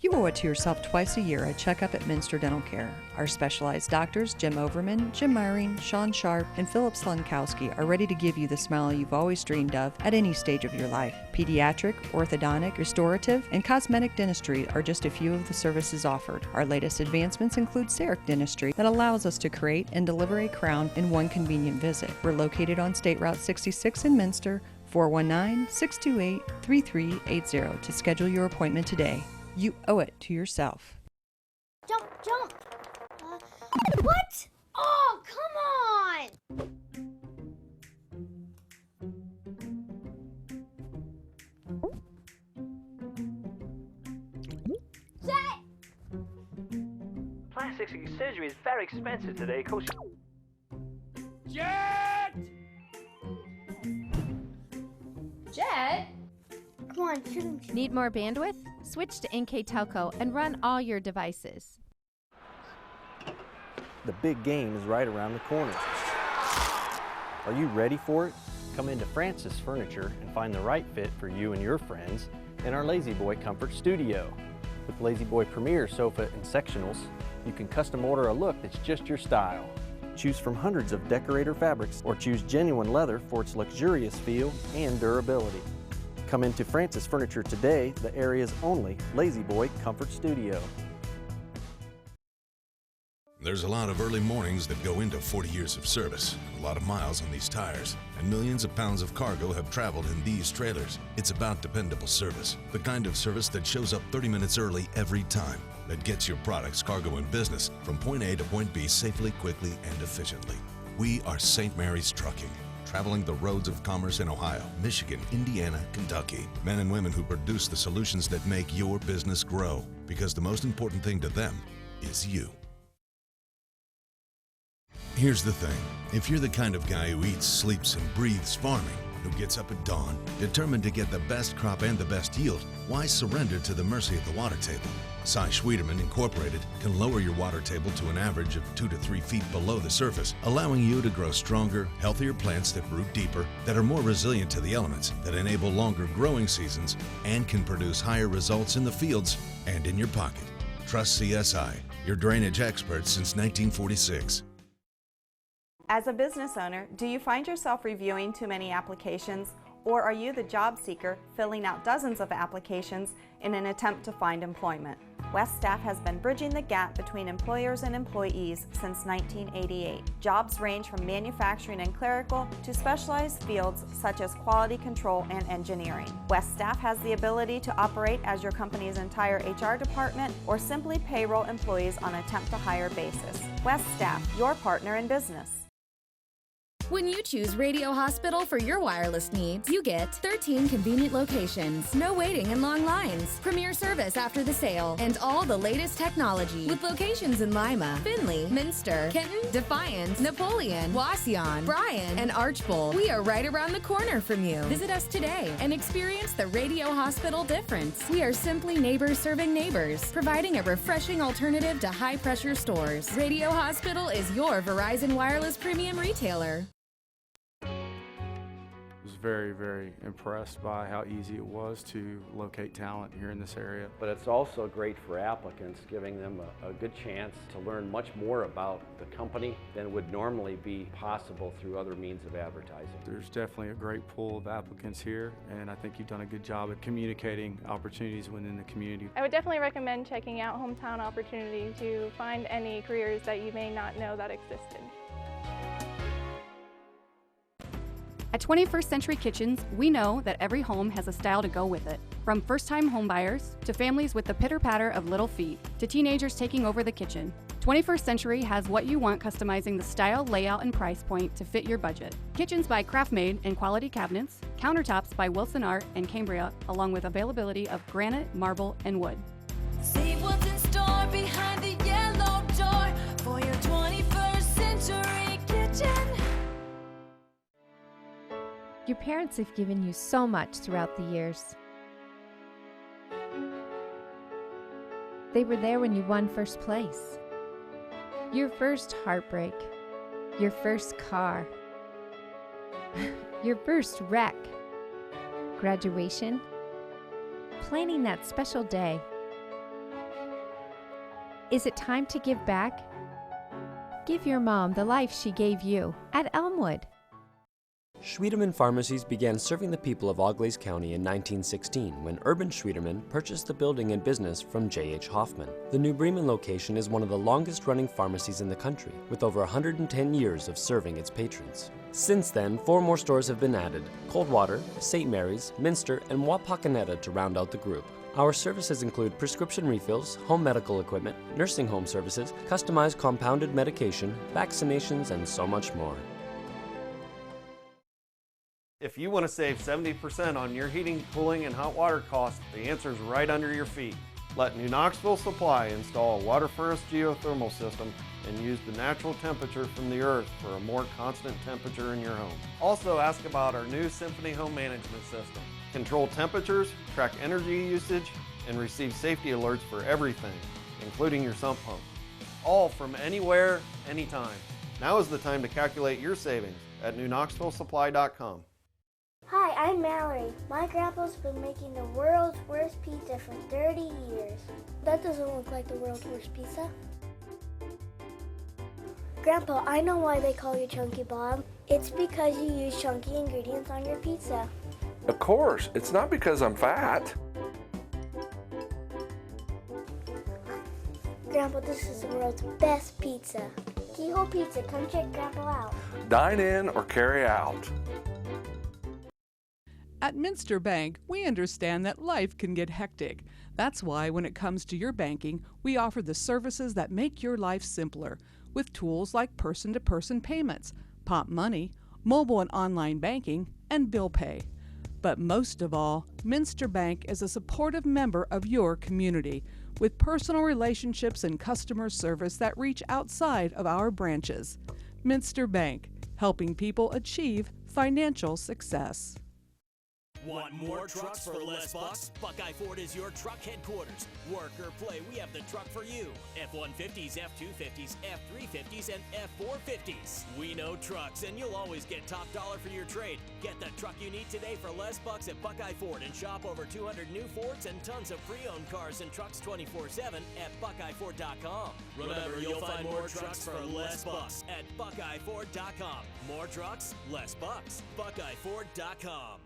You owe it to yourself twice a year a checkup at Minster Dental Care. Our specialized doctors, Jim Overman, Jim Myring, Sean Sharp, and Philip Slunkowski, are ready to give you the smile you've always dreamed of at any stage of your life. Pediatric, orthodontic, restorative, and cosmetic dentistry are just a few of the services offered. Our latest advancements include CEREC dentistry that allows us to create and deliver a crown in one convenient visit. We're located on State Route 66 in Minster, 419-628-3380 to schedule your appointment today. You owe it to yourself. Jump, jump. What? Oh, come on. Set. Plastic surgery is very expensive today. Coach. Jet! Jet? Come on, shoot him. Need more bandwidth? Switch to NKTelco and run all your devices. The big game is right around the corner. Are you ready for it? Come into Francis Furniture and find the right fit for you and your friends in our Lazy Boy Comfort Studio. With Lazy Boy Premier sofa and sectionals, you can custom order a look that's just your style. Choose from hundreds of decorator fabrics or choose genuine leather for its luxurious feel and durability. Come into Francis Furniture today, the area's only Lazy Boy Comfort Studio. There's a lot of early mornings that go into 40 years of service, a lot of miles on these tires, and millions of pounds of cargo have traveled in these trailers. It's about dependable service, the kind of service that shows up 30 minutes early every time, that gets your products, cargo, and business from point A to point B safely, quickly, and efficiently. We are St. Mary's Trucking, traveling the roads of commerce in Ohio, Michigan, Indiana, Kentucky. Men and women who produce the solutions that make your business grow, because the most important thing to them is you. Here's the thing. If you're the kind of guy who eats, sleeps, and breathes farming, who gets up at dawn, determined to get the best crop and the best yield, why surrender to the mercy of the water table? Cy Schwieterman Incorporated can lower your water table to an average of 2 to 3 feet below the surface, allowing you to grow stronger, healthier plants that root deeper, that are more resilient to the elements, that enable longer growing seasons, and can produce higher results in the fields and in your pocket. Trust CSI, your drainage experts since 1946. As a business owner, do you find yourself reviewing too many applications, or are you the job seeker filling out dozens of applications in an attempt to find employment? West Staff has been bridging the gap between employers and employees since 1988. Jobs range from manufacturing and clerical to specialized fields such as quality control and engineering. West Staff has the ability to operate as your company's entire HR department or simply payroll employees on a temp-to-hire basis. West Staff, your partner in business. When you choose Radio Hospital for your wireless needs, you get 13 convenient locations, no waiting and long lines, premier service after the sale, and all the latest technology. With locations in Lima, Findlay, Minster, Kenton, Defiance, Napoleon, Wauseon, Bryan, and Archbold, we are right around the corner from you. Visit us today and experience the Radio Hospital difference. We are simply neighbors serving neighbors, providing a refreshing alternative to high-pressure stores. Radio Hospital is your Verizon Wireless Premium retailer. I was very, very impressed by how easy it was to locate talent here in this area. But it's also great for applicants, giving them a good chance to learn much more about the company than would normally be possible through other means of advertising. There's definitely a great pool of applicants here, and I think you've done a good job at communicating opportunities within the community. I would definitely recommend checking out Hometown Opportunity to find any careers that you may not know that existed. At 21st Century Kitchens, we know that every home has a style to go with it. From first-time homebuyers, to families with the pitter-patter of little feet, to teenagers taking over the kitchen, 21st Century has what you want, customizing the style, layout, and price point to fit your budget. Kitchens by Craftmade and quality cabinets, countertops by Wilson Art and Cambria, along with availability of granite, marble, and wood. See what's in store behind the yellow door for your 21st Century Kitchen. Your parents have given you so much throughout the years. They were there when you won first place. Your first heartbreak. Your first car. Your first wreck. Graduation. Planning that special day. Is it time to give back? Give your mom the life she gave you at Elmwood. Schwiedemann Pharmacies began serving the people of Auglaize County in 1916 when Urban Schwiedemann purchased the building and business from J.H. Hoffman. The New Bremen location is one of the longest-running pharmacies in the country, with over 110 years of serving its patrons. Since then, 4 more stores have been added: Coldwater, St. Mary's, Minster, and Wapakoneta to round out the group. Our services include prescription refills, home medical equipment, nursing home services, customized compounded medication, vaccinations, and so much more. If you want to save 70% on your heating, cooling, and hot water costs, the answer is right under your feet. Let New Knoxville Supply install a water furnace geothermal system and use the natural temperature from the earth for a more constant temperature in your home. Also ask about our new Symphony home management system. Control temperatures, track energy usage, and receive safety alerts for everything, including your sump pump. All from anywhere, anytime. Now is the time to calculate your savings at newknoxvillesupply.com. Hi, I'm Mallory. My grandpa's been making the world's worst pizza for 30 years. That doesn't look like the world's worst pizza. Grandpa, I know why they call you Chunky Bob. It's because you use chunky ingredients on your pizza. Of course, it's not because I'm fat. Grandpa, this is the world's best pizza. Keyhole Pizza, come check Grandpa out. Dine in or carry out. At Minster Bank, we understand that life can get hectic. That's why when it comes to your banking, we offer the services that make your life simpler, with tools like person-to-person payments, Pop Money, mobile and online banking, and bill pay. But most of all, Minster Bank is a supportive member of your community, with personal relationships and customer service that reach outside of our branches. Minster Bank, helping people achieve financial success. Want more trucks for less bucks? Buckeye Ford is your truck headquarters. Work or play, we have the truck for you. F-150s, F-250s, F-350s, and F-450s. We know trucks, and you'll always get top dollar for your trade. Get the truck you need today for less bucks at Buckeye Ford and shop over 200 new Fords and tons of pre-owned cars and trucks 24/7 at BuckeyeFord.com. Remember, you'll find more trucks for less bucks at BuckeyeFord.com. More trucks, less bucks. BuckeyeFord.com.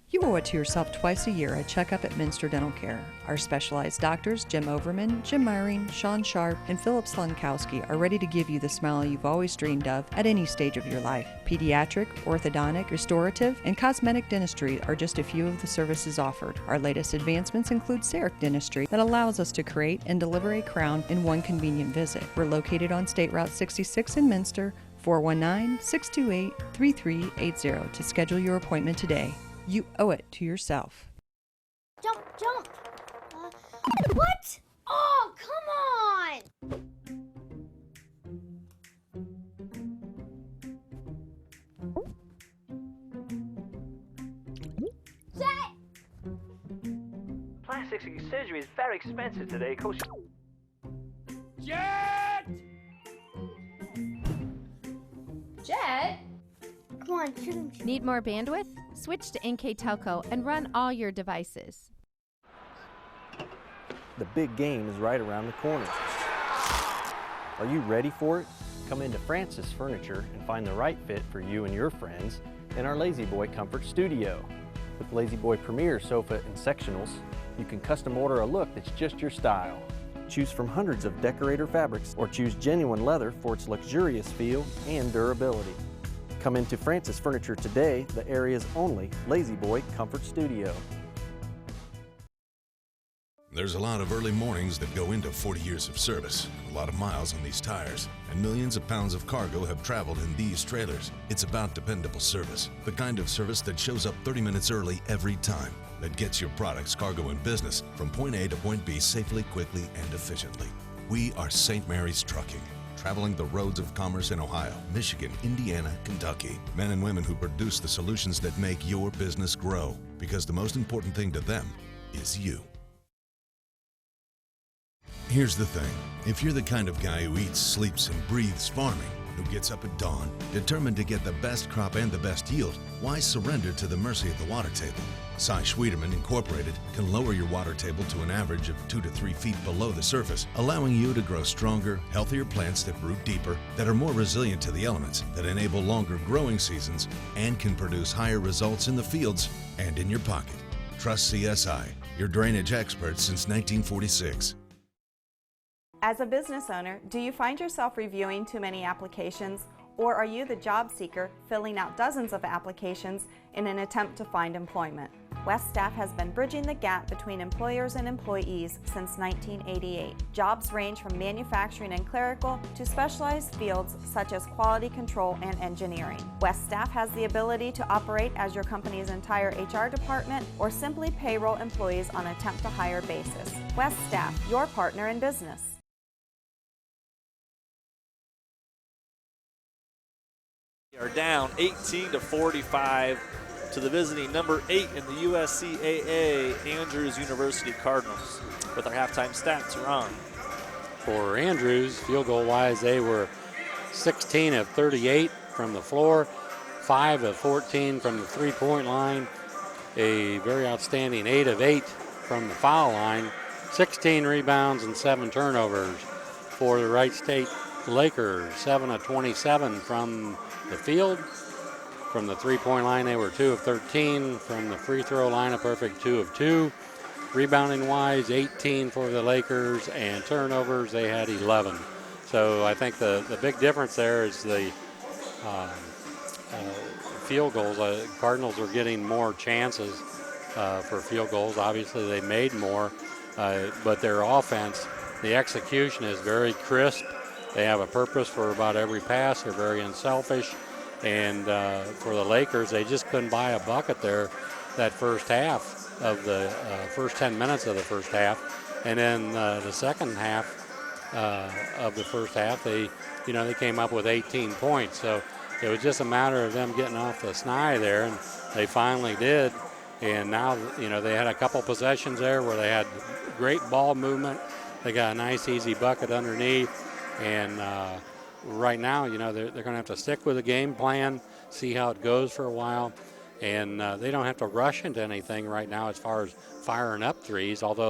You owe it to yourself twice a year a checkup at Minster Dental Care. Our specialized doctors, Jim Overman, Jim Myring, Sean Sharp, and Philip Slunkowski, are ready to give you the smile you've always dreamed of at any stage of your life. Pediatric, orthodontic, restorative, and cosmetic dentistry are just a few of the services offered. Our latest advancements include CEREC dentistry that allows us to create and deliver a crown in one convenient visit. We're located on State Route 66 in Minster, 419-628-3380 to schedule your appointment today. You owe it to yourself. Jump, jump! What? Oh, come on! Set! Plastic surgery is very expensive today, Coach. Jet! Jet? Come on, shoot him. Need more bandwidth? Switch to NKTelco and run all your devices. The big game is right around the corner. Are you ready for it? Come into Francis Furniture and find the right fit for you and your friends in our Lazy Boy Comfort Studio. With Lazy Boy Premier sofa and sectionals, you can custom order a look that's just your style. Choose from hundreds of decorator fabrics or choose genuine leather for its luxurious feel and durability. Come into Francis Furniture today, the area's only Lazy Boy Comfort Studio. There's a lot of early mornings that go into 40 years of service, a lot of miles on these tires, and millions of pounds of cargo have traveled in these trailers. It's about dependable service, the kind of service that shows up 30 minutes early every time, that gets your products, cargo, and business from point A to point B safely, quickly, and efficiently. We are St. Mary's Trucking, traveling the roads of commerce in Ohio, Michigan, Indiana, Kentucky. Men and women who produce the solutions that make your business grow, because the most important thing to them is you. Here's the thing. If you're the kind of guy who eats, sleeps, and breathes farming, who gets up at dawn, determined to get the best crop and the best yield, why surrender to the mercy of the water table? Cy Schwiedemann Incorporated can lower your water table to an average of 2 to 3 feet below the surface, allowing you to grow stronger, healthier plants that root deeper, that are more resilient to the elements, that enable longer growing seasons, and can produce higher results in the fields and in your pocket. Trust CSI, your drainage experts since 1946. As a business owner, do you find yourself reviewing too many applications, or are you the job seeker filling out dozens of applications in an attempt to find employment? West Staff has been bridging the gap between employers and employees since 1988. Jobs range from manufacturing and clerical to specialized fields such as quality control and engineering. West Staff has the ability to operate as your company's entire HR department or simply payroll employees on a temp to hire basis. West Staff, your partner in business. Are down 18-45 to the visiting number 8 in the USCAA, Andrews University Cardinals. With our halftime stats, Ron. For Andrews, field goal wise, they were 16 of 38 from the floor, 5 of 14 from the 3-point line, a very outstanding 8 of 8 from the foul line, 16 rebounds and 7 turnovers. For the Wright State Lakers, 7 of 27 from the field. From the 3-point line, they were 2 of 13. From the free throw line, a perfect 2 of 2. Rebounding wise, 18 for the Lakers, and turnovers, they had 11. So I think the big difference there is the field goals. Cardinals are getting more chances for field goals. Obviously, they made more, but their offense, the execution is very crisp. They have a purpose for about every pass. They're very unselfish. And for the Lakers, they just couldn't buy a bucket there that first half of the first 10 minutes of the first half. And then the second half of the first half, they came up with 18 points. So it was just a matter of them getting off the snide there, and they finally did. And now, they had a couple possessions there where they had great ball movement. They got a nice, easy bucket underneath. And right now, they're going to have to stick with the game plan, see how it goes for a while. And they don't have to rush into anything right now as far as firing up threes, although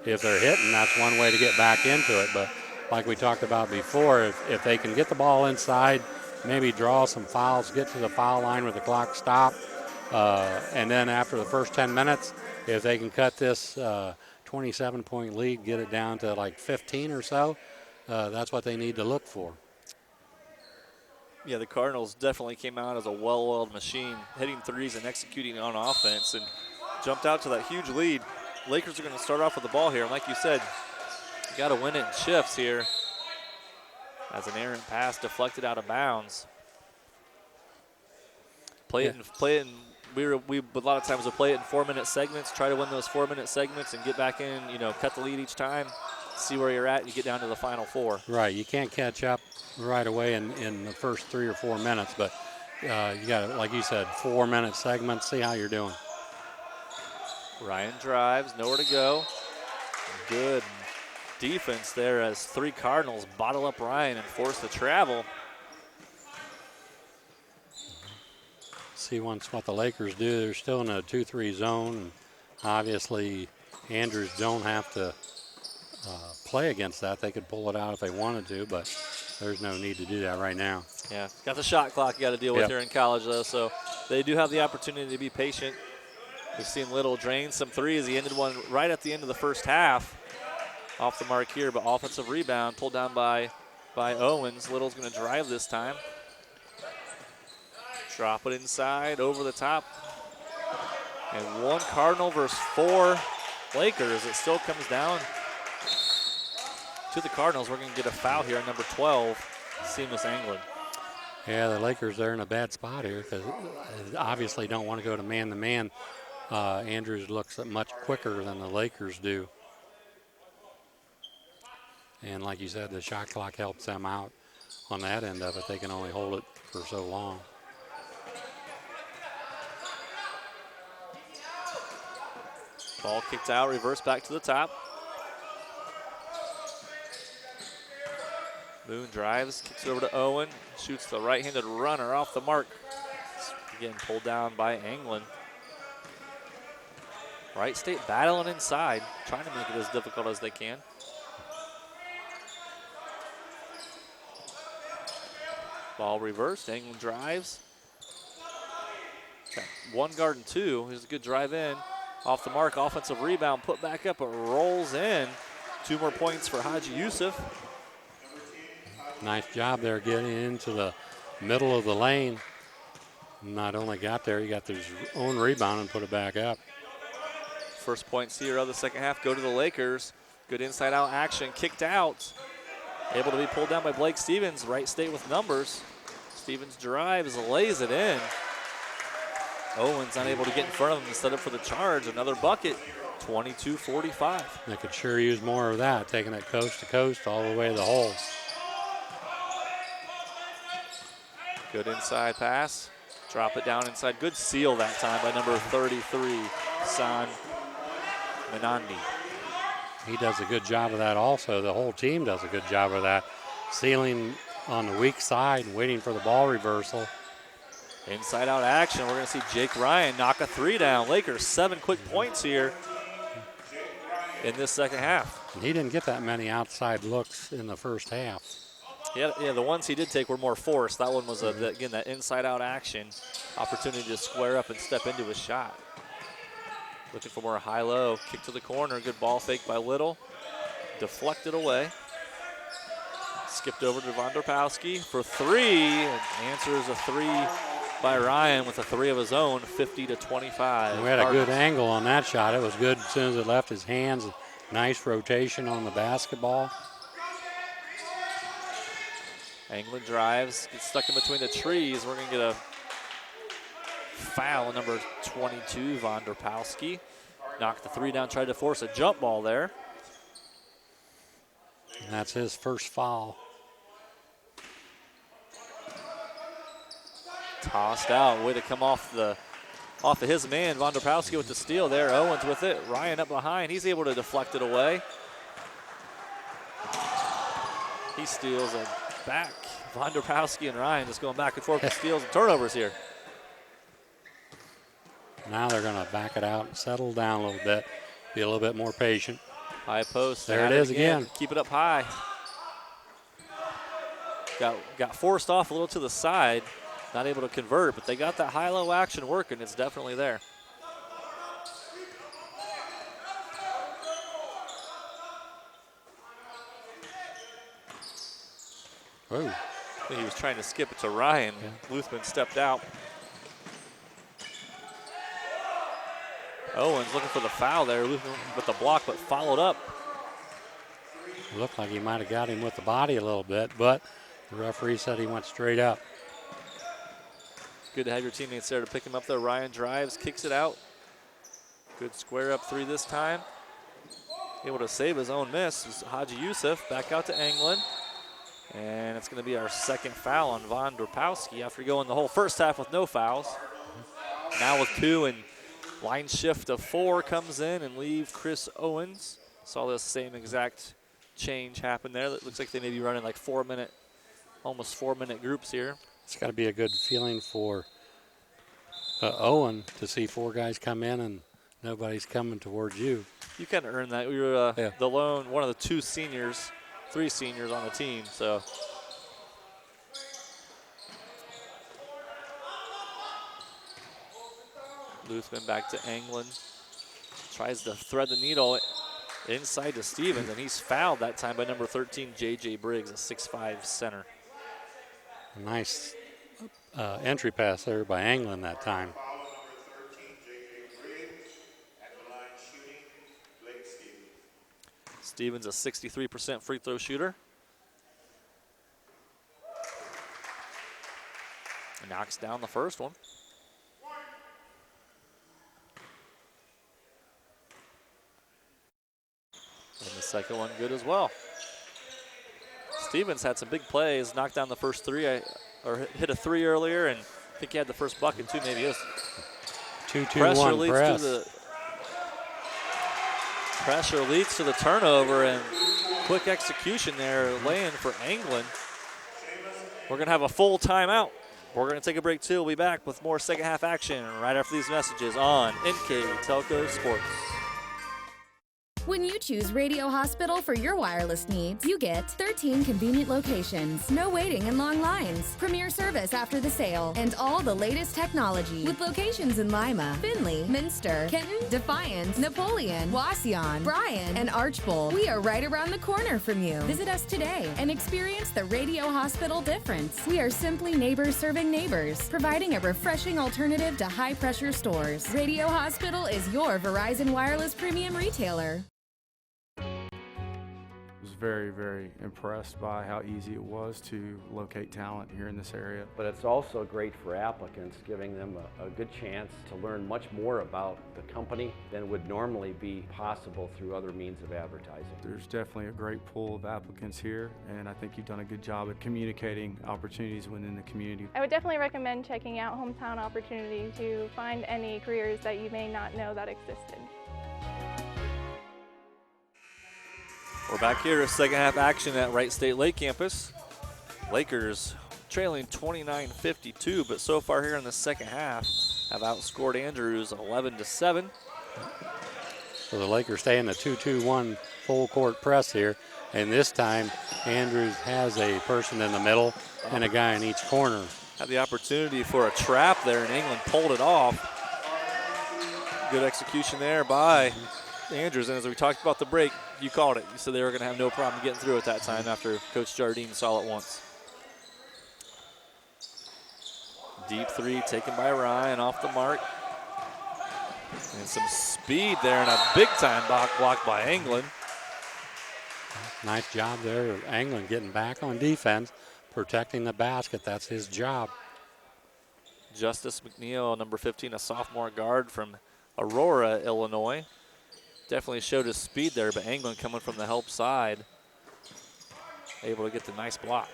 if they're hitting, that's one way to get back into it. But like we talked about before, if they can get the ball inside, maybe draw some fouls, get to the foul line with the clock stopped, and then after the first 10 minutes, if they can cut this 27-point lead, get it down to like 15 or so, that's what they need to look for. Yeah, the Cardinals definitely came out as a well-oiled machine, hitting threes and executing on offense, and jumped out to that huge lead. Lakers are going to start off with the ball here, and like you said, you got to win it in shifts here. As an errant pass deflected out of bounds. Play it in. We a lot of times will play it in 4-minute segments. Try to win those 4-minute segments and get back in. Cut the lead each time. See where you're at, and you get down to the final 4. Right, you can't catch up right away in the first 3 or 4 minutes, but you got to, like you said, 4-minute segments, see how you're doing. Ryan drives, nowhere to go. Good defense there as 3 Cardinals bottle up Ryan and force the travel. See once what the Lakers do. They're still in a 2-3 zone, and obviously Andrews don't have to play against that. They could pull it out if they wanted to, but there's no need to do that right now. Yeah, got the shot clock you got to deal with here in college, though, so they do have the opportunity to be patient. We've seen Little drain some threes. He ended one right at the end of the first half. Off the mark here, but offensive rebound pulled down by Owens. Little's going to drive this time. Drop it inside, over the top. And 1 Cardinal versus 4 Lakers. It still comes down to the Cardinals. We're going to get a foul here on number 12, Seamus Anglin. Yeah, the Lakers, they're in a bad spot here because obviously don't want to go to man-to-man. Andrews looks much quicker than the Lakers do. And like you said, the shot clock helps them out on that end of it. They can only hold it for so long. Ball kicked out, reverse back to the top. Moon drives, kicks it over to Owen, shoots the right-handed runner off the mark. Again, pulled down by Anglin. Wright State battling inside, trying to make it as difficult as they can. Ball reversed, Anglin drives. Got one guard and two. Here's a good drive in. Off the mark, offensive rebound, put back up, it rolls in. 2 more points for Haji Yusuf. Nice job there getting into the middle of the lane. Not only got there, he got his own rebound and put it back up. First points here of the second half go to the Lakers. Good inside-out action, kicked out. Able to be pulled down by Blake Stevens. Wright State with numbers. Stevens drives, lays it in. Owens unable to get in front of him and set up for the charge. Another bucket, 22-45. They could sure use more of that, taking it coast to coast all the way to the hole. Good inside pass. Drop it down inside. Good seal that time by number 33, San Menandi. He does a good job of that also. The whole team does a good job of that. Sealing on the weak side and waiting for the ball reversal. Inside out action. We're going to see Jake Ryan knock a 3 down. Lakers 7 quick points here in this second half. And he didn't get that many outside looks in the first half. Yeah, the ones he did take were more forced. That one was, again, that inside out action. Opportunity to square up and step into his shot. Looking for more high-low. Kick to the corner. Good ball fake by Little. Deflected away. Skipped over to Vonderpowski for 3. And answers a 3 by Ryan with a 3 of his own, 50-25. We had a good angle on that shot. It was good as soon as it left his hands. Nice rotation on the basketball. Anglin drives, gets stuck in between the trees. We're going to get a foul, number 22, Vonderpowski. Knocked the 3 down, tried to force a jump ball there. And that's his first foul. Tossed out, way to come off of his man. Vonderpowski with the steal there. Owens with it. Ryan up behind. He's able to deflect it away. He steals it back. Vonderpowski and Ryan just going back and forth with steals and turnovers here. Now they're going to back it out and settle down a little bit. Be a little bit more patient. High post. There it is again. Keep it up high. Got forced off a little to the side. Not able to convert, but they got that high-low action working. It's definitely there. Ooh. I think he was trying to skip it to Ryan. Yeah. Luthman stepped out. Owens looking for the foul there. Luthman with the block, but followed up. It looked like he might have got him with the body a little bit, but the referee said he went straight up. Good to have your teammates there to pick him up there. Ryan drives, kicks it out. Good square up 3 this time. Able to save his own miss. Haji Yusuf back out to Anglin. And it's going to be our second foul on Vonderpowski after going the whole first half with no fouls. Now with 2, and line shift of 4 comes in and leave Chris Owens. Saw this same exact change happen there. It looks like they may be running like almost 4-minute groups here. It's got to be a good feeling for Owen to see 4 guys come in and nobody's coming towards you. You kind of earned that. We were the lone, one of the 3 seniors on the team. So Luthman back to Anglin. Tries to thread the needle inside to Stevens, and he's fouled that time by number 13, J.J. Briggs, a 6'5" center. Nice entry pass there by Anglin that time. Stevens, a 63% free throw shooter. Knocks down the first one. And the second one good as well. Stevens had some big plays, knocked down the first 3, or hit a 3 earlier, and I think he had the first bucket too, maybe. 2-2-1 press. Pressure leads to the turnover, and quick execution there, laying for Anglin. We're going to have a full timeout. We're going to take a break too. We'll be back with more second half action right after these messages on NKTelco Sports. When you choose Radio Hospital for your wireless needs, you get 13 convenient locations, no waiting and long lines, premier service after the sale, and all the latest technology. With locations in Lima, Findlay, Minster, Kenton, Defiance, Napoleon, Wauseon, Bryan, and Archbold. We are right around the corner from you. Visit us today and experience the Radio Hospital difference. We are simply neighbors serving neighbors, providing a refreshing alternative to high-pressure stores. Radio Hospital is your Verizon Wireless premium retailer. Very, very impressed by how easy it was to locate talent here in this area. But it's also great for applicants, giving them a good chance to learn much more about the company than would normally be possible through other means of advertising. There's definitely a great pool of applicants here, and I think you've done a good job at communicating opportunities within the community. I would definitely recommend checking out Hometown Opportunity to find any careers that you may not know that existed. We're back here at second half action at Wright State Lake Campus. Lakers trailing 29-52, but so far here in the second half have outscored Andrews 11-7. So the Lakers stay in the 2-2-1 full court press here, and this time Andrews has a person in the middle and a guy in each corner. Had the opportunity for a trap there, and England pulled it off. Good execution there by Andrews, and as we talked about the break, you called it. You said they were going to have no problem getting through at that time after Coach Jardine saw it once. Deep three taken by Ryan off the mark. And some speed there and a big-time block by Anglin. Nice job there of Anglin getting back on defense, protecting the basket. That's his job. Justice McNeil, number 15, a sophomore guard from Aurora, Illinois. Definitely showed his speed there, but Anglin coming from the help side, able to get the nice block.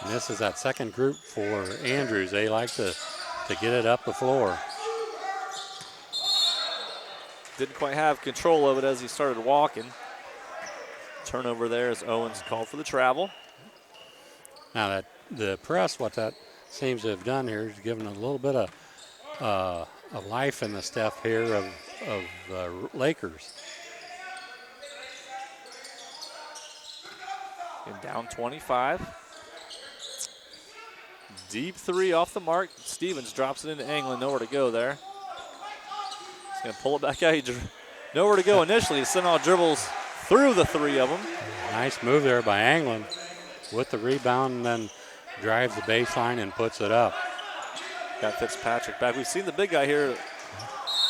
And this is that second group for Andrews. They like to get it up the floor. Didn't quite have control of it as he started walking. Turnover there as Owens called for the travel. Now that the press, what that seems to have done here is given a little bit of life in the stuff here of the Lakers. And down 25. Deep three off the mark. Stevens drops it into Anglin. Nowhere to go there. He's going to pull it back out. Nowhere to go initially. Somehow dribbles through the three of them. Nice move there by Anglin with the rebound, and then drives the baseline and puts it up. Got Fitzpatrick back. We've seen the big guy here.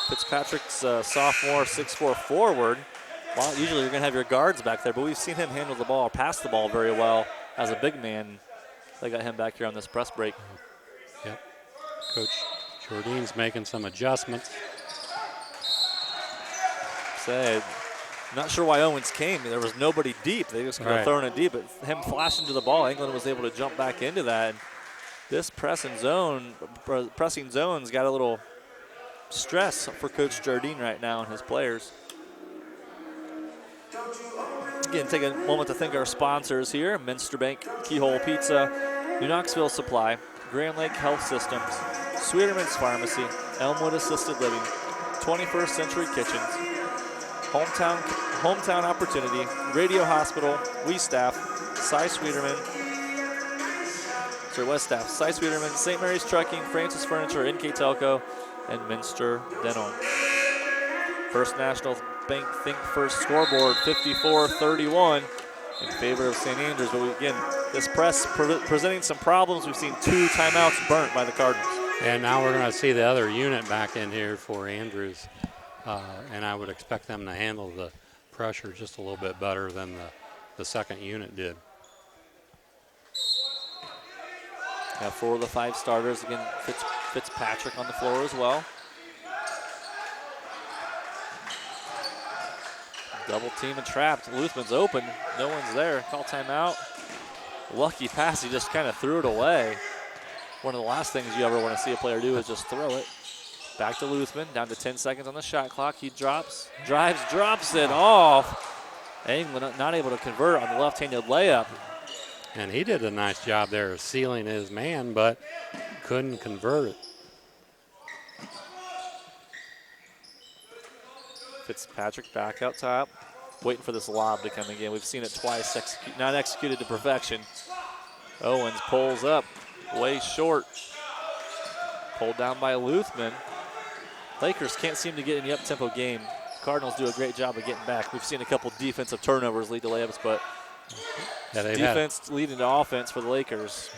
Fitzpatrick's sophomore 6'4" forward. Well, usually you're going to have your guards back there, but we've seen him handle the ball, pass the ball very well as a big man. They got him back here on this press break. Yep. Coach Jordine's making some adjustments. Not sure why Owens came. There was nobody deep. They just could have thrown it deep, but him flashing to the ball, England was able to jump back into that. And this pressing zone's got a little stress for Coach Jardine right now and his players. Again, take a moment to thank our sponsors here: Minster Bank, Keyhole Pizza, New Knoxville Supply, Grand Lake Health Systems, Sweeterman's Pharmacy, Elmwood Assisted Living, 21st Century Kitchens, Hometown Opportunity, Radio Hospital, West Staff, Cy Sweeterman, St. Mary's Trucking, Francis Furniture, NKTelco, and Minster Dental. First National Bank Think First scoreboard, 54-31 in favor of St. Andrews. But again, this press presenting some problems. We've seen 2 timeouts burnt by the Cardinals. And now we're going to see the other unit back in here for Andrews. And I would expect them to handle the pressure just a little bit better than the second unit did. Got 4 of the 5 starters. Again, Fitzpatrick on the floor as well. Double team and trapped. Luthman's open. No one's there. Call timeout. Lucky pass. He just kind of threw it away. One of the last things you ever want to see a player do is just throw it. Back to Luthman. Down to 10 seconds on the shot clock. He drives, drops it off. England not able to convert on the left-handed layup. And he did a nice job there of sealing his man, but couldn't convert it. Fitzpatrick back out top, waiting for this lob to come again. We've seen it twice, not executed to perfection. Owens pulls up, way short. Pulled down by Luthman. Lakers can't seem to get in the up-tempo game. Cardinals do a great job of getting back. We've seen a couple defensive turnovers lead to layups, but defense leading to offense for the Lakers,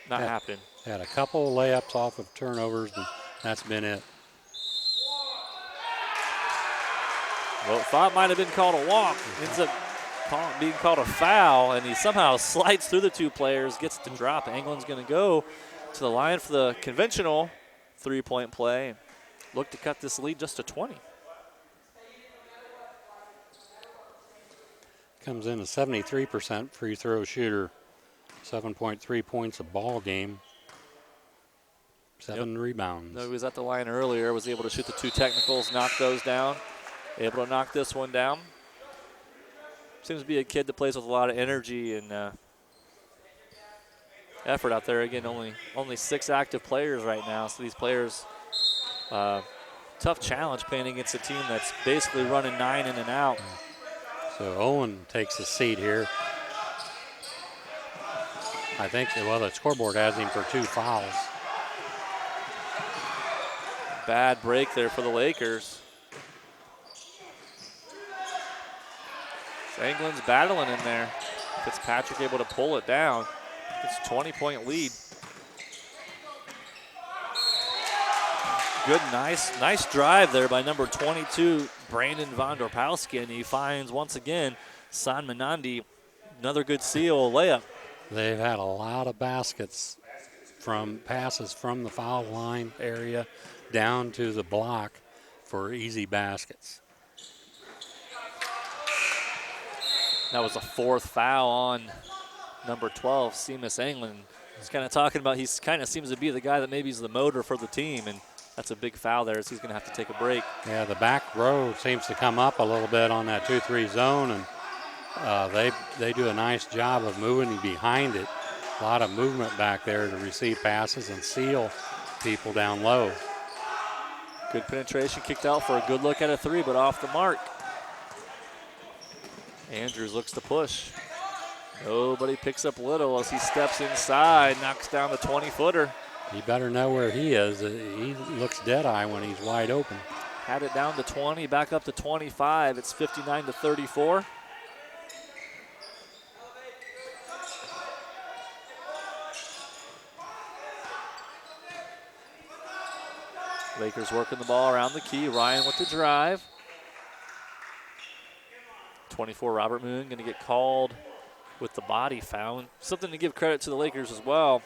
not happening. Had a couple layups off of turnovers, and that's been it. Well, thought might have been called a walk. Ends up being called a foul, and he somehow slides through the two players, gets it to drop. England's going to go to the line for the conventional three-point play. Look to cut this lead just to 20. Comes in a 73% free throw shooter, 7.3 points a ball game, 7 rebounds. No, he was at the line earlier, was able to shoot the two technicals, knock those down. Able to knock this one down. Seems to be a kid that plays with a lot of energy and effort out there. Again, only 6 active players right now, so these players, tough challenge playing against a team that's basically running 9 in and out. So Owen takes a seat here. I think, well, the scoreboard has him for 2 fouls. Bad break there for the Lakers. So England's battling in there. Fitzpatrick able to pull it down. It's a 20-point lead. Good, nice drive there by number 22, Brandon Vondorpowski, and he finds, once again, San Menandi. Another good seal, layup. They've had a lot of baskets from passes from the foul line area down to the block for easy baskets. That was a 4th foul on number 12, Seamus England. He's kind of talking about, he kind of seems to be the guy that maybe is the motor for the team, and that's a big foul there, so he's going to have to take a break. Yeah, the back row seems to come up a little bit on that 2-3 zone, and they do a nice job of moving behind it. A lot of movement back there to receive passes and seal people down low. Good penetration, kicked out for a good look at a 3, but off the mark. Andrews looks to push. Nobody picks up Little as he steps inside, knocks down the 20-footer. He better know where he is. He looks dead-eye when he's wide open. Had it down to 20, back up to 25. It's 59-34. Lakers working the ball around the key. Ryan with the drive. 24, Robert Moon going to get called with the body foul. Something to give credit to the Lakers as well.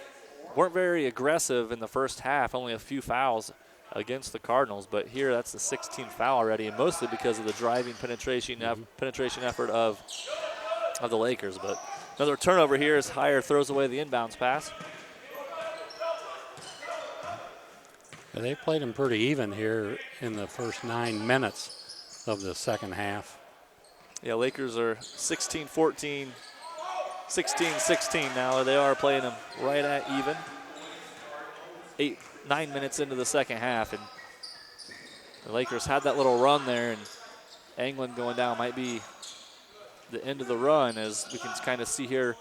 Weren't very aggressive in the first half, only a few fouls against the Cardinals, but here that's the 16th foul already, and mostly because of the driving penetration effort of the Lakers. But another turnover here as Heyer throws away the inbounds pass. They played them pretty even here in the first 9 minutes of the second half. Yeah, Lakers are 16-14, 16-16 now. They are playing them right at even. 9 minutes into the second half, and the Lakers had that little run there, and England going down might be the end of the run, as we can kind of see here.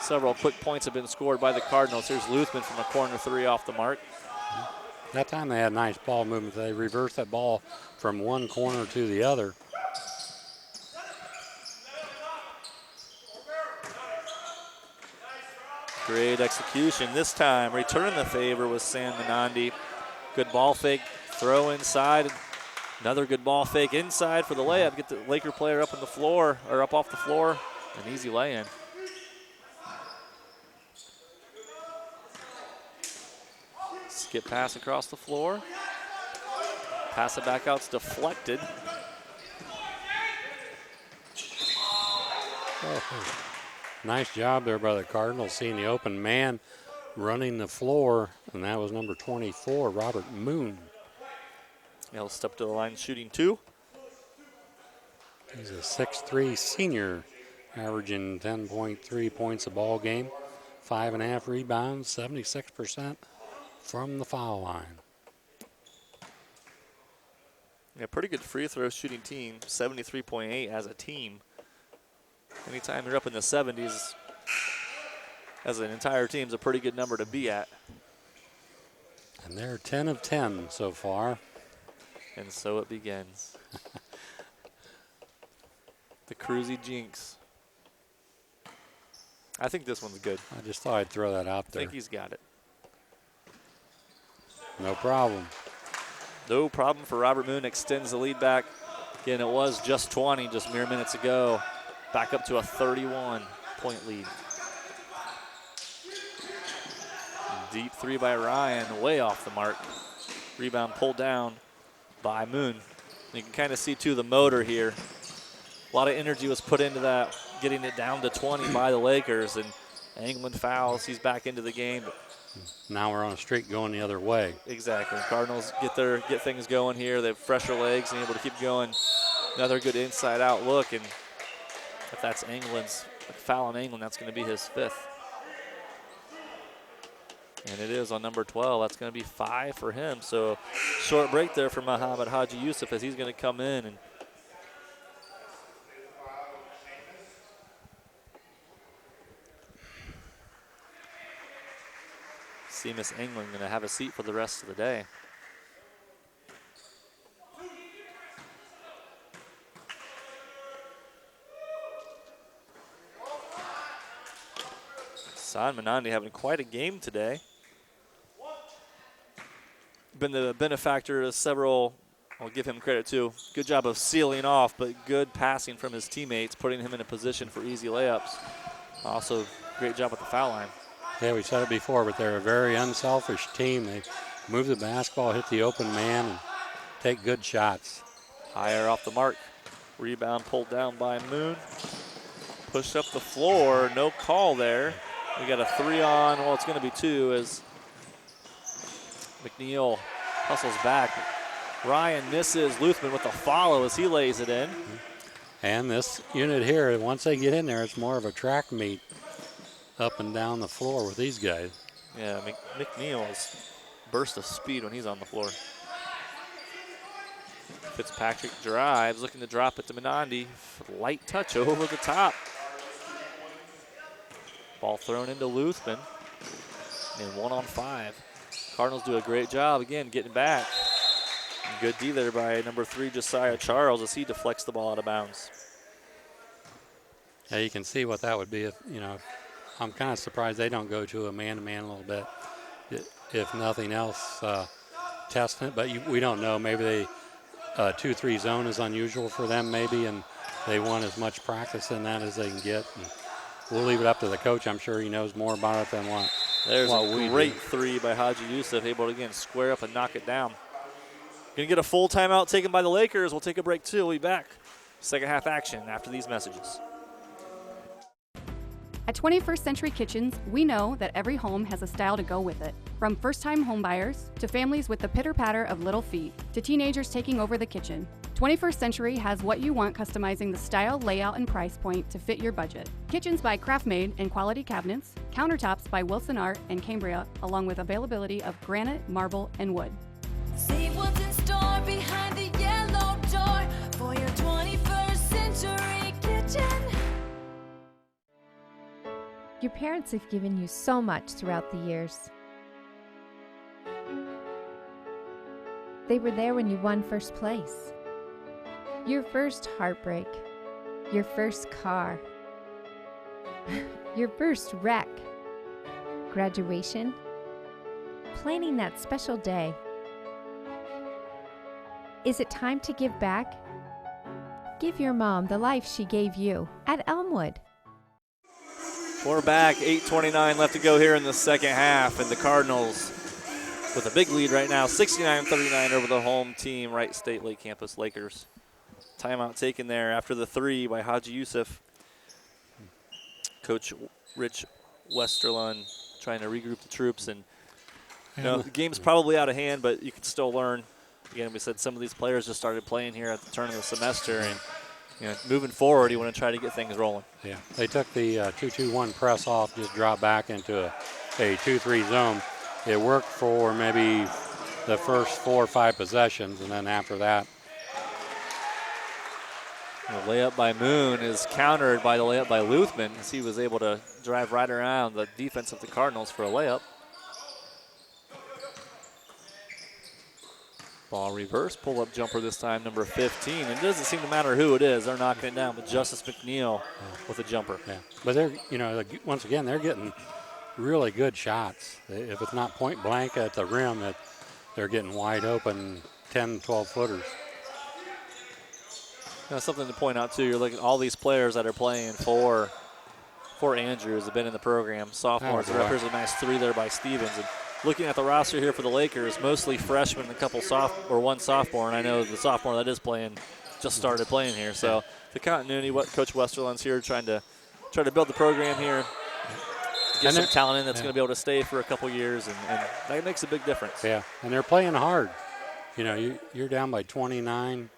Several quick points have been scored by the Cardinals. Here's Luthman from a corner 3 off the mark. That time they had nice ball movement. They reversed that ball from one corner to the other. Great execution this time. Returning the favor was San Menandi. Good ball fake, throw inside. Another good ball fake inside for the layup. Get the Laker player up on the floor, or up off the floor. An easy lay-in. Skip pass across the floor. Pass it back out, it's deflected. Oh, nice job there by the Cardinals, seeing the open man running the floor, and that was number 24, Robert Moon. He'll step to the line shooting 2. He's a 6'3" senior, averaging 10.3 points a ball game, 5.5 rebounds, 76% from the foul line. Yeah, pretty good free throw shooting team, 73.8 as a team. Anytime you're up in the 70s as an entire team is a pretty good number to be at. And they're 10 of 10 so far. And so it begins. The Cruzy Jinx. I think this one's good. I just thought I'd throw that out there. I think he's got it. No problem. No problem for Robert Moon. Extends the lead back. Again, it was just 20 just mere minutes ago. Back up to a 31-point lead. Deep three by Ryan, way off the mark. Rebound pulled down by Moon. You can kind of see, too, the motor here. A lot of energy was put into that, getting it down to 20 by the Lakers, and England fouls. He's back into the game. Now we're on a streak going the other way. Exactly. Cardinals get things going here. They have fresher legs and able to keep going. Another good inside-out look, and if that's England's foul on England, that's going to be his 5th. And it is on number 12. That's going to be 5 for him. So short break there for Muhammad Haji Yusuf as he's going to come in and see Miss England going to have a seat for the rest of the day. San Menandi having quite a game today. Been the benefactor of several, I'll give him credit too. Good job of sealing off, but good passing from his teammates, putting him in a position for easy layups. Also, great job with the foul line. Yeah, we said it before, but they're a very unselfish team. They move the basketball, hit the open man, and take good shots. Higher off the mark. Rebound pulled down by Moon. Pushed up the floor, no call there. We got a 3 on, well, it's going to be 2 as McNeil hustles back. Ryan misses Luthman with the follow as he lays it in. And this unit here, once they get in there, it's more of a track meet up and down the floor with these guys. Yeah, McNeil's burst of speed when he's on the floor. Fitzpatrick drives, looking to drop it to Menandi. Light touch over the top. Ball thrown into Luthman. And 1 on 5. Cardinals do a great job, again, getting back. And good D there by number 3, Josiah Charles, as he deflects the ball out of bounds. Yeah, you can see what that would be if, I'm kind of surprised they don't go to a man-to-man a little bit. If nothing else, testing it, but we don't know. Maybe they 2-3 zone is unusual for them maybe, and they want as much practice in that as they can get. And we'll leave it up to the coach. I'm sure he knows more about it than what There's what a great 3 by Haji Yusuf, able to, again, square up and knock it down. Going to get a full timeout taken by the Lakers. We'll take a break, too. We'll be back. Second half action after these messages. At 21st Century Kitchens, we know that every home has a style to go with it. From first-time homebuyers to families with the pitter-patter of little feet to teenagers taking over the kitchen, 21st Century has what you want, customizing the style, layout, and price point to fit your budget. Kitchens by Craftmade and quality cabinets, countertops by Wilson Art and Cambria, along with availability of granite, marble, and wood. See what's in store behind the yellow door for your 21st Century Kitchen. Your parents have given you so much throughout the years. They were there when you won first place. Your first heartbreak. Your first car. Your first wreck. Graduation. Planning that special day. Is it time to give back? Give your mom the life she gave you at Elmwood. We're back, 8:29 left to go here in the second half, and the Cardinals with a big lead right now, 69-39 over the home team, Wright State Lake Campus Lakers. Timeout taken there after the 3 by Haji Yusuf. Coach Rich Westerlund trying to regroup the troops, and the game's probably out of hand, but you can still learn. Again, we said some of these players just started playing here at the turn of the semester, and moving forward, you want to try to get things rolling. Yeah, they took the 2-2-1 press off, just dropped back into a 2-3 zone. It worked for maybe the first 4 or 5 possessions, and then after that. The layup by Moon is countered by the layup by Luthman, as he was able to drive right around the defense of the Cardinals for a layup. Ball reverse, pull-up jumper this time, number 15. And it doesn't seem to matter who it is. They're knocking it down, but Justice McNeil with a jumper. Yeah, but they're, once again, they're getting really good shots. If it's not point blank at the rim, they're getting wide open 10, 12 footers. Something to point out, too. You're looking at all these players that are playing for Andrews have been in the program. Sophomores. There's a nice 3 there by Stevens. And looking at the roster here for the Lakers, mostly freshmen, a couple one sophomore, and I know the sophomore that is playing just started playing here. So the continuity, what Coach Westerlund's here trying to build the program here, get some talent in that's going to be able to stay for a couple years, and that makes a big difference. Yeah, and they're playing hard. You're down by 29,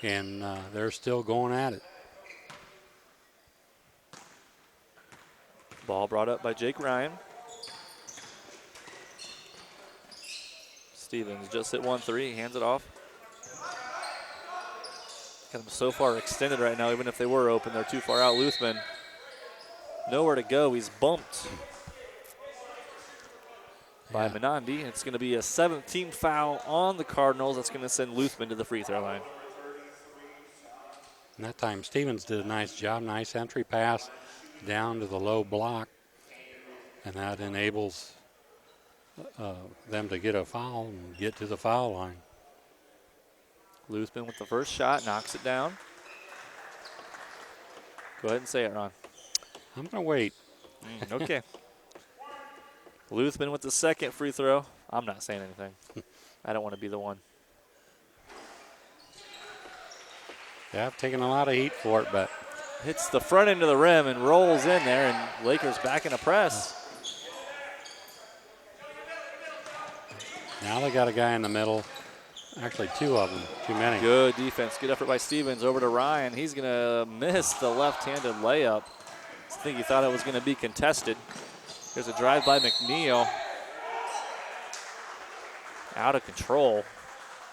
and they're still going at it. Ball brought up by Jake Ryan. Stevens just hit 1-3, hands it off. Got them so far extended right now, even if they were open, they're too far out. Luthman, nowhere to go. He's bumped by Menandi. It's going to be a 17th foul on the Cardinals. That's going to send Luthman to the free throw line. And that time, Stevens did a nice job, nice entry pass down to the low block, and that enables them to get a foul and get to the foul line. Luthman with the first shot, knocks it down. Go ahead and say it, Ron. I'm going to wait. Okay. Luthman with the second free throw. I'm not saying anything. I don't want to be the one. Yeah, I've taken a lot of heat for it, but. Hits the front end of the rim and rolls in there, and Lakers back in a press. Now they got a guy in the middle. Actually, 2 of them, too many. Good defense, good effort by Stevens. Over to Ryan. He's going to miss the left-handed layup. I think he thought it was going to be contested. There's a drive by McNeil. Out of control.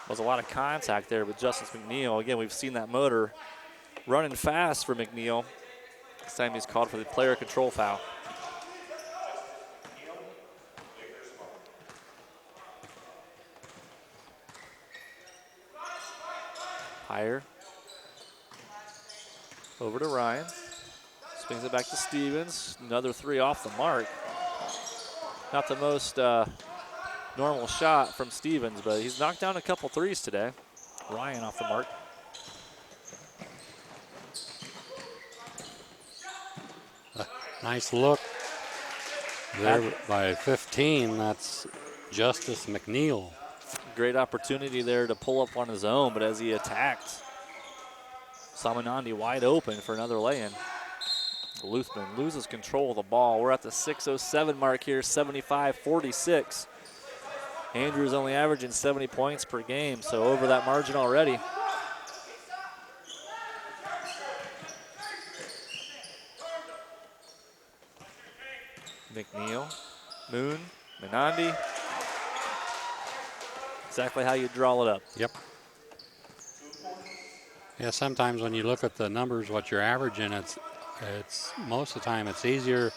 Was a lot of contact there with Justice McNeil. Again, we've seen that motor running fast for McNeil. This time he's called for the player control foul. Higher. Over to Ryan. Swings it back to Stevens. Another 3 off the mark. Not the most normal shot from Stevens, but he's knocked down a couple threes today. Ryan off the mark. Nice look there by 15. That's Justice McNeil. Great opportunity there to pull up on his own, but as he attacked, Samanandi wide open for another lay-in. Luthman loses control of the ball. We're at the 6:07 mark here, 75-46. Andrews only averaging 70 points per game, so over that margin already. McNeil, Moon, Menandi. Exactly how you draw it up. Yep. Yeah, sometimes when you look at the numbers, what you're averaging, it's most of the time it's easier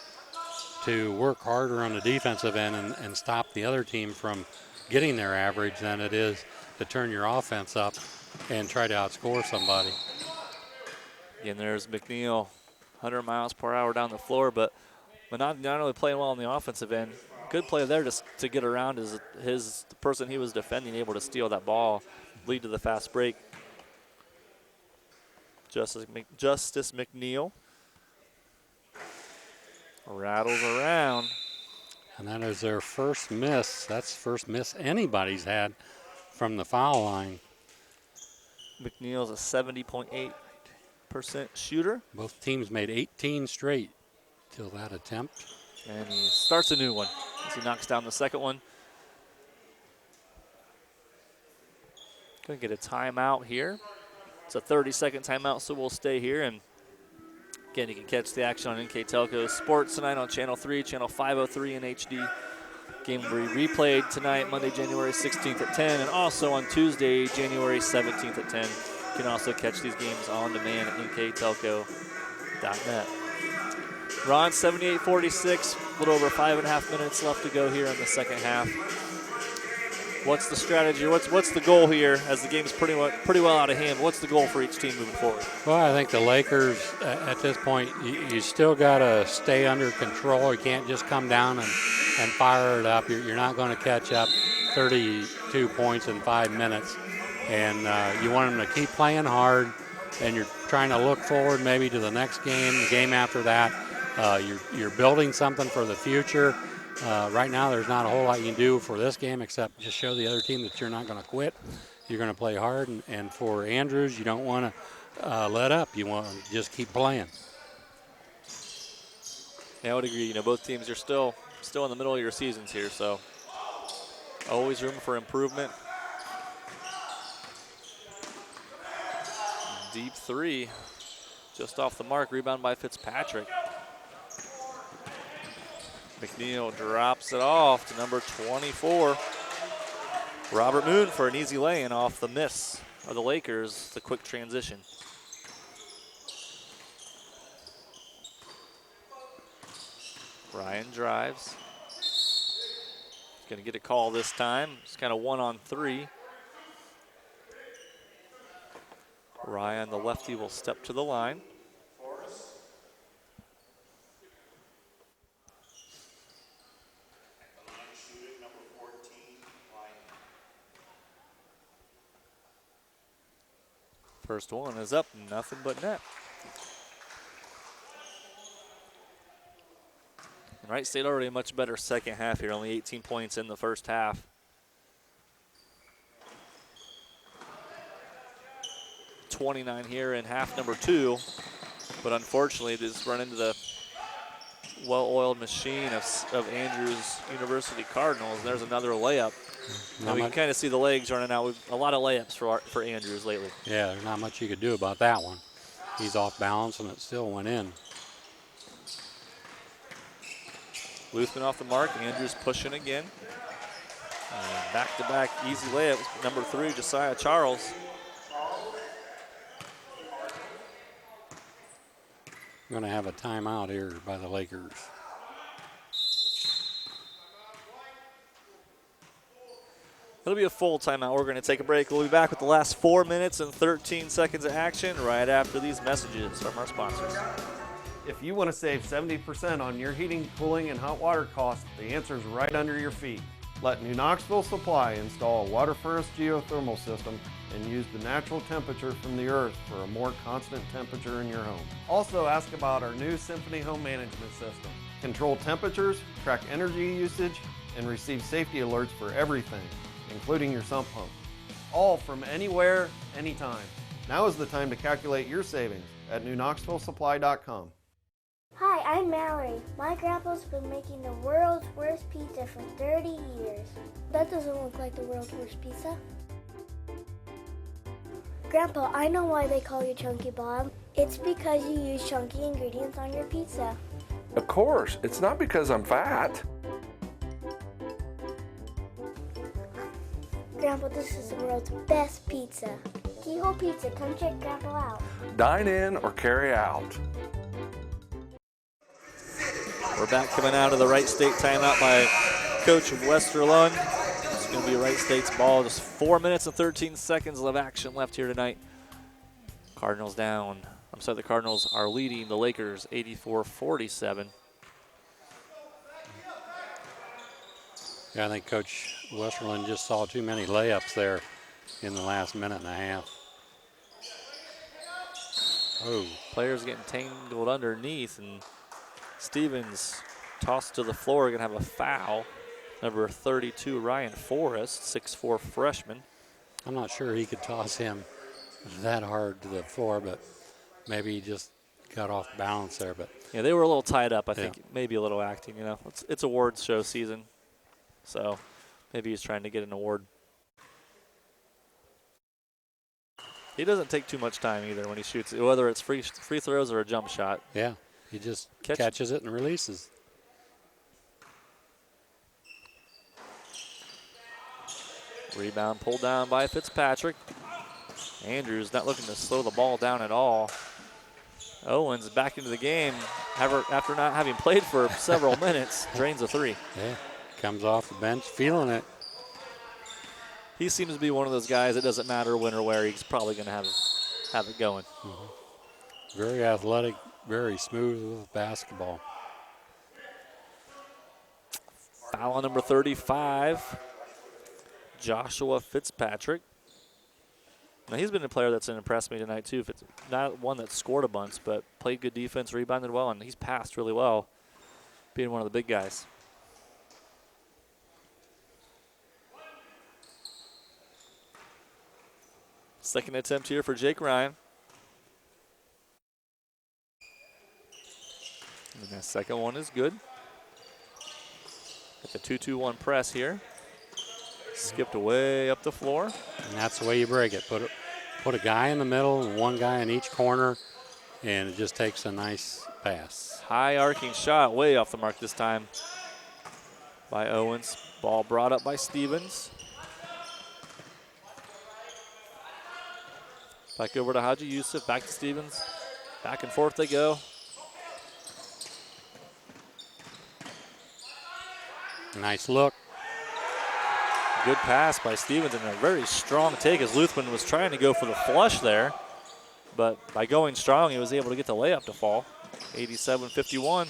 to work harder on the defensive end and stop the other team from getting their average than it is to turn your offense up and try to outscore somebody. Again, there's McNeil, 100 miles per hour down the floor, but not only playing well on the offensive end, good play there just to get around the person he was defending, able to steal that ball, lead to the fast break. Justice McNeil rattles around. And that is their first miss. That's the first miss anybody's had from the foul line. McNeil's a 70.8% shooter. Both teams made 18 straight till that attempt. And he starts a new one as he knocks down the second one. Going to get a timeout here. It's a 30-second timeout, so we'll stay here. And again, you can catch the action on NKTelco Sports tonight on Channel 3, Channel 503 in HD. Game will be replayed tonight, Monday, January 16th at 10, and also on Tuesday, January 17th at 10. You can also catch these games on demand at nktelco.net. Ron, 78-46, a little over 5.5 minutes left to go here in the second half. What's the strategy? What's the goal here as the game's pretty well out of hand? What's the goal for each team moving forward? Well, I think the Lakers, at this point, you still got to stay under control. You can't just come down and fire it up. You're not going to catch up 32 points in 5 minutes. And you want them to keep playing hard, and you're trying to look forward maybe to the next game, the game after that. You're building something for the future. Right now, there's not a whole lot you can do for this game except just show the other team that you're not going to quit. You're going to play hard, and for Andrews, you don't want to let up. You want to just keep playing. Yeah, I would agree. Both teams are still in the middle of your seasons here, so always room for improvement. Deep three, just off the mark. Rebound by Fitzpatrick. McNeil drops it off to number 24. Robert Moon for an easy lay-in off the miss of the Lakers, the quick transition. Ryan drives. He's going to get a call this time. It's kind of 1-on-3. Ryan, the lefty, will step to the line. First one is up, nothing but net. And Wright State already a much better second half here, only 18 points in the first half. .29 here in half number 2, but unfortunately this run into the well-oiled machine of Andrews University Cardinals. There's another layup. And we can kind of see the legs running out. A lot of layups for Andrews lately. Yeah, there's not much you could do about that one. He's off balance, and it still went in. Luthman off the mark. Andrews pushing again. Back-to-back easy layups. Number 3, Josiah Charles. Going to have a timeout here by the Lakers. It'll be a full timeout. We're going to take a break. We'll be back with the last 4 minutes and 13 seconds of action right after these messages from our sponsors. If you want to save 70% on your heating, cooling, and hot water costs, the answer is right under your feet. Let New Knoxville Supply install a water furnace geothermal system and use the natural temperature from the earth for a more constant temperature in your home. Also ask about our new Symphony Home Management System. Control temperatures, track energy usage, and receive safety alerts for everything, including your sump pump. All from anywhere, anytime. Now is the time to calculate your savings at newknoxvillesupply.com. Hi, I'm Mallory. My grandpa's been making the world's worst pizza for 30 years. That doesn't look like the world's worst pizza. Grandpa, I know why they call you Chunky Bob. It's because you use chunky ingredients on your pizza. Of course, it's not because I'm fat. Grandpa, this is the world's best pizza. Keyhole Pizza, come check Grandpa out. Dine in or carry out. We're back coming out of the Wright State timeout by Coach Westerlund. It's going to be Wright State's ball. Just 4 minutes and 13 seconds of action left here tonight. Cardinals down. I'm sorry, the Cardinals are leading the Lakers 84-47. Yeah, I think Coach Westerlund just saw too many layups there in the last minute and a half. Oh, players getting tangled underneath, and Stevens tossed to the floor. Going to have a foul. Number 32, Ryan Forrest, 6'4" freshman. I'm not sure he could toss him that hard to the floor, but maybe he just got off balance there. But yeah, they were a little tied up. I think maybe a little acting. You know, it's awards show season, so maybe he's trying to get an award. He doesn't take too much time either when he shoots, whether it's free throws or a jump shot. Yeah, he just catches it and releases. Rebound pulled down by Fitzpatrick. Andrews not looking to slow the ball down at all. Owens back into the game after not having played for several minutes. Drains a three. Yeah, comes off the bench feeling it. He seems to be one of those guys, it doesn't matter when or where, he's probably going to have it going. Very athletic, very smooth with basketball. Foul on number 35, Joshua Fitzpatrick. Now, he's been a player that's impressed me tonight, too. If it's not one that scored a bunch, but played good defense, rebounded well, and he's passed really well, being one of the big guys. Second attempt here for Jake Ryan. And that second one is good. Got the 2-2-1 press here. Skipped away up the floor. And that's the way you break it. Put a guy in the middle and one guy in each corner, and it just takes a nice pass. High arcing shot, way off the mark this time by Owens. Ball brought up by Stevens. Back over to Haji Yusuf, back to Stevens. Back and forth they go. Nice look. Good pass by Stevens and a very strong take as Luthman was trying to go for the flush there. But by going strong, he was able to get the layup to fall. 87-51.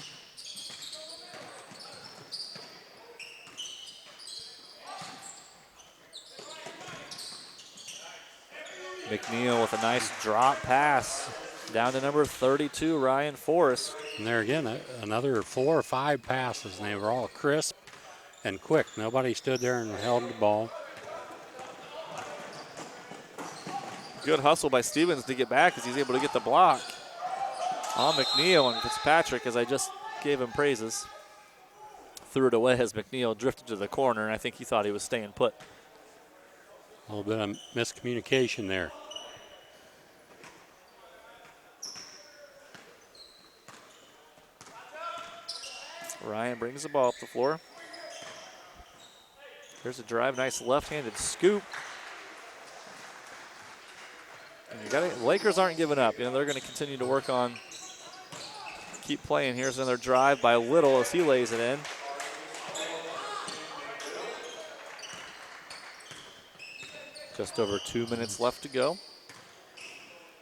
McNeil with a nice drop pass down to number 32, Ryan Forrest. And there again, another 4 or 5 passes, and they were all crisp and quick. Nobody stood there and held the ball. Good hustle by Stevens to get back as he's able to get the block on McNeil, and Fitzpatrick, as I just gave him praises, threw it away as McNeil drifted to the corner, and I think he thought he was staying put. A little bit of miscommunication there. Ryan brings the ball up the floor. Here's a drive, nice left-handed scoop. And Lakers aren't giving up. They're going to continue to work on, keep playing. Here's another drive by Little as he lays it in. Just over 2 minutes left to go.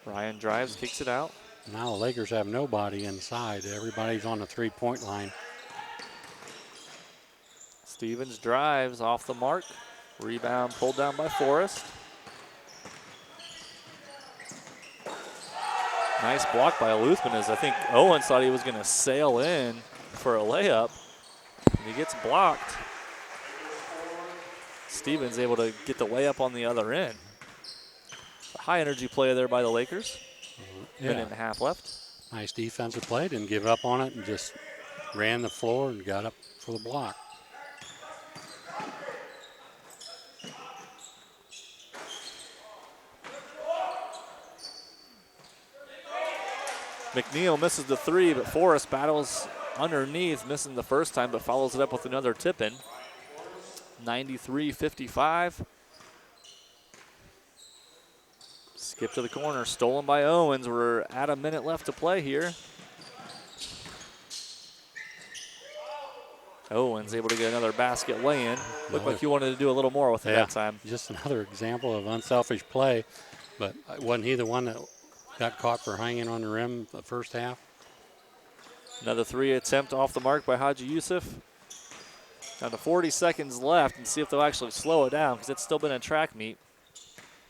Ryan drives, kicks it out. Now the Lakers have nobody inside. Everybody's on the three-point line. Stevens drives off the mark. Rebound pulled down by Forrest. Nice block by Luthman as I think Owens thought he was going to sail in for a layup. And he gets blocked. Stevens able to get the layup on the other end. A high energy play there by the Lakers. Yeah. Minute and a half left. Nice defensive play. Didn't give up on it and just ran the floor and got up for the block. McNeil misses the three, but Forrest battles underneath, missing the first time, but follows it up with another tip-in. 93-55. Skip to the corner, stolen by Owens. We're at a minute left to play here. Owens able to get another basket lay-in. Looked like he wanted to do a little more with it that time. Just another example of unselfish play, but wasn't he the one that got caught for hanging on the rim the first half? Another three attempt off the mark by Haji Yusuf. Down to 40 seconds left, and see if they'll actually slow it down because it's still been a track meet.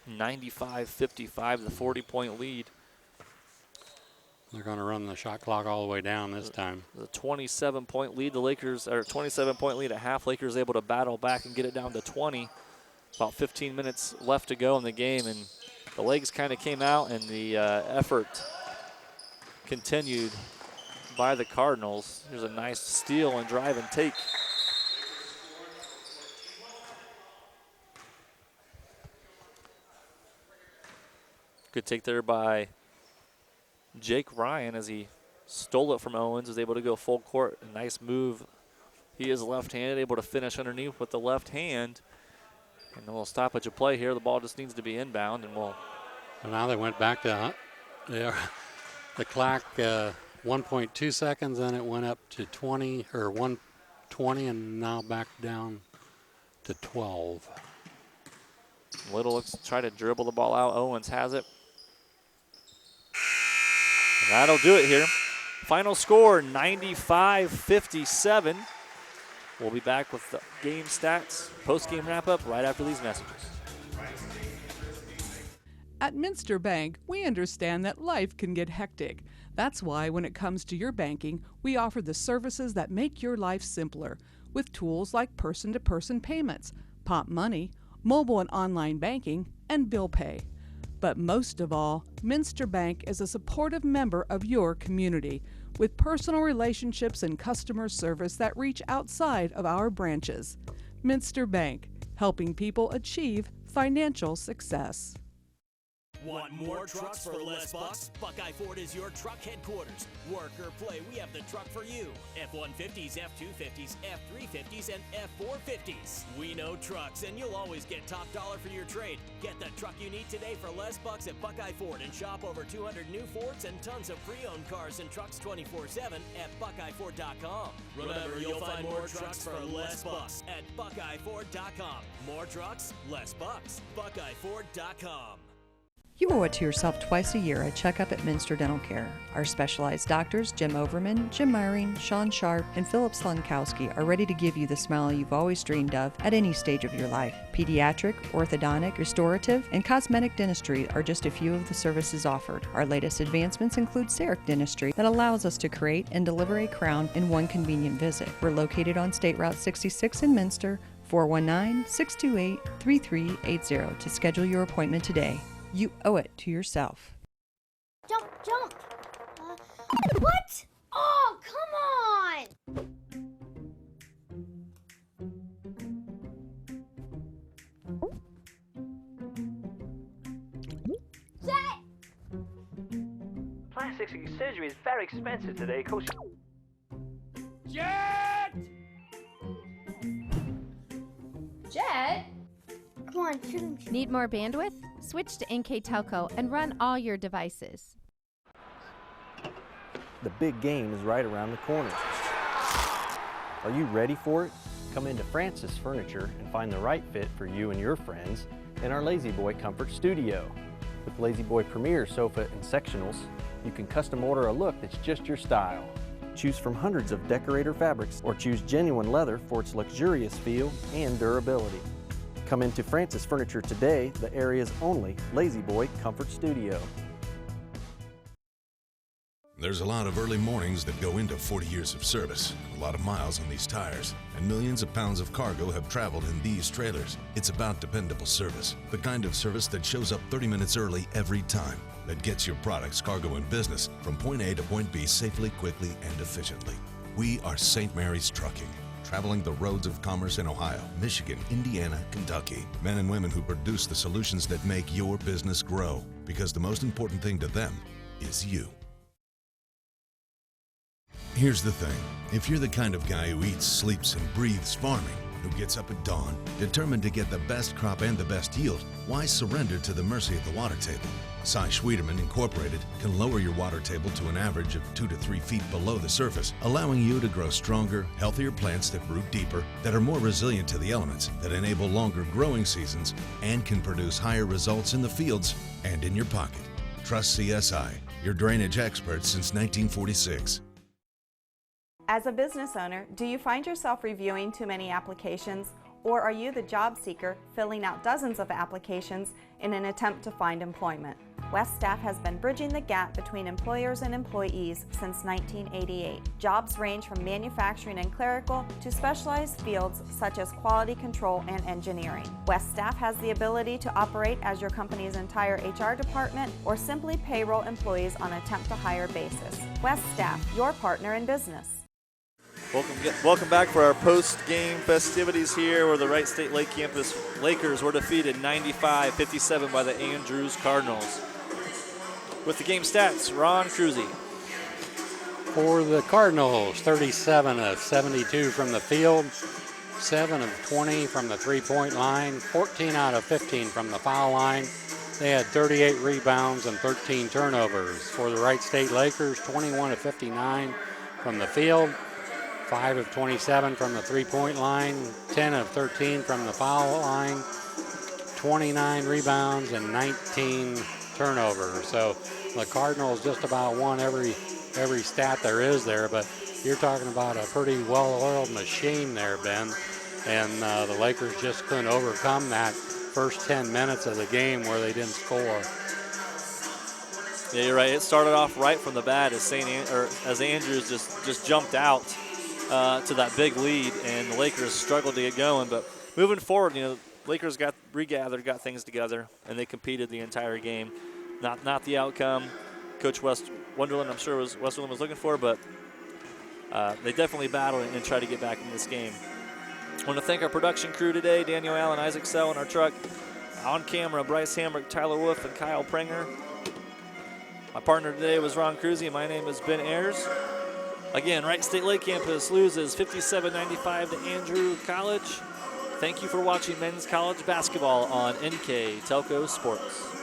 95-55, the 40-point lead. They're going to run the shot clock all the way down this time. The 27-point lead, the Lakers, or 27-point lead at half. Lakers able to battle back and get it down to 20. About 15 minutes left to go in the game, and the legs kind of came out, and the effort continued by the Cardinals. Here's a nice steal and drive and take. Good take there by Jake Ryan as he stole it from Owens, was able to go full court. A nice move. He is left-handed, able to finish underneath with the left hand. And then we'll stoppage of play here. The ball just needs to be inbound, and we'll. And now they went back to the clock 1.2 seconds, then it went up to 20 or 120, and now back down to 12. Little looks to try to dribble the ball out. Owens has it. And that'll do it here. Final score 95-57. We'll be back with the game stats, post-game wrap-up right after these messages. At Minster Bank, we understand that life can get hectic. That's why when it comes to your banking, we offer the services that make your life simpler with tools like person-to-person payments, Pop Money, mobile and online banking, and bill pay. But most of all, Minster Bank is a supportive member of your community with personal relationships and customer service that reach outside of our branches. Minster Bank, helping people achieve financial success. Want more trucks for less bucks? Buckeye Ford is your truck headquarters. Work or play, we have the truck for you. F-150s, F-250s, F-350s, and F-450s. We know trucks, and you'll always get top dollar for your trade. Get the truck you need today for less bucks at Buckeye Ford and shop over 200 new Fords and tons of pre-owned cars and trucks 24/7 at BuckeyeFord.com. Remember, you'll find more trucks for less bucks at BuckeyeFord.com. More trucks, less bucks. BuckeyeFord.com. You owe it to yourself twice a year a checkup at Minster Dental Care. Our specialized doctors, Jim Overman, Jim Myring, Sean Sharp, and Philip Slunkowski, are ready to give you the smile you've always dreamed of at any stage of your life. Pediatric, orthodontic, restorative, and cosmetic dentistry are just a few of the services offered. Our latest advancements include CEREC dentistry that allows us to create and deliver a crown in one convenient visit. We're located on State Route 66 in Minster, 419-628-3380 to schedule your appointment today. You owe it to yourself. Jump, jump! What? Oh, come on! Set! Plastic surgery is very expensive today, Coach. Jet! Jet? Come on, shoot him. Need more bandwidth? Switch to NKTelco and run all your devices. The big game is right around the corner. Are you ready for it? Come into Francis Furniture and find the right fit for you and your friends in our Lazy Boy Comfort Studio. With Lazy Boy Premier Sofa and Sectionals, you can custom order a look that's just your style. Choose from hundreds of decorator fabrics or choose genuine leather for its luxurious feel and durability. Come into Francis Furniture today, the area's only Lazy Boy Comfort Studio. There's a lot of early mornings that go into 40 years of service, a lot of miles on these tires, and millions of pounds of cargo have traveled in these trailers. It's about dependable service, the kind of service that shows up 30 minutes early every time, that gets your products, cargo, and business from point A to point B safely, quickly, and efficiently. We are St. Mary's Trucking, traveling the roads of commerce in Ohio, Michigan, Indiana, Kentucky. Men and women who produce the solutions that make your business grow, because the most important thing to them is you. Here's the thing. If you're the kind of guy who eats, sleeps, and breathes farming, who gets up at dawn, determined to get the best crop and the best yield, why surrender to the mercy of the water table? Cy Schwederman Incorporated can lower your water table to an average of 2 to 3 feet below the surface, allowing you to grow stronger, healthier plants that root deeper, that are more resilient to the elements, that enable longer growing seasons, and can produce higher results in the fields and in your pocket. Trust CSI, your drainage experts since 1946. As a business owner, do you find yourself reviewing too many applications, or are you the job seeker filling out dozens of applications in an attempt to find employment? West Staff has been bridging the gap between employers and employees since 1988. Jobs range from manufacturing and clerical to specialized fields such as quality control and engineering. West Staff has the ability to operate as your company's entire HR department or simply payroll employees on an attempt to hire basis. West Staff, your partner in business. Welcome back for our post-game festivities here where the Wright State Lake Campus Lakers were defeated 95-57 by the Andrews Cardinals. With the game stats, Ron Cruzy. For the Cardinals, 37 of 72 from the field, 7 of 20 from the three-point line, 14 out of 15 from the foul line. They had 38 rebounds and 13 turnovers. For the Wright State Lakers, 21 of 59 from the field, 5 of 27 from the three-point line, 10 of 13 from the foul line, 29 rebounds and 19 turnovers. So the Cardinals just about won every stat there is there, but you're talking about a pretty well-oiled machine there, Ben. And the Lakers just couldn't overcome that first 10 minutes of the game where they didn't score. Yeah, you're right. It started off right from the bat as Andrews just jumped out to that big lead, and the Lakers struggled to get going. But moving forward, Lakers got regathered, got things together, and they competed the entire game. Not the outcome Coach Wonderland, I'm sure Wonderland was looking for, but they definitely battled and tried to get back in this game. I want to thank our production crew today, Daniel Allen, Isaac Sell in our truck. On camera, Bryce Hamrick, Tyler Wolf, and Kyle Prenger. My partner today was Ron Cruzy. My name is Ben Ayers. Again, Wright State Lake Campus loses 57-95 to Andrew College. Thank you for watching men's college basketball on NKTelco Sports.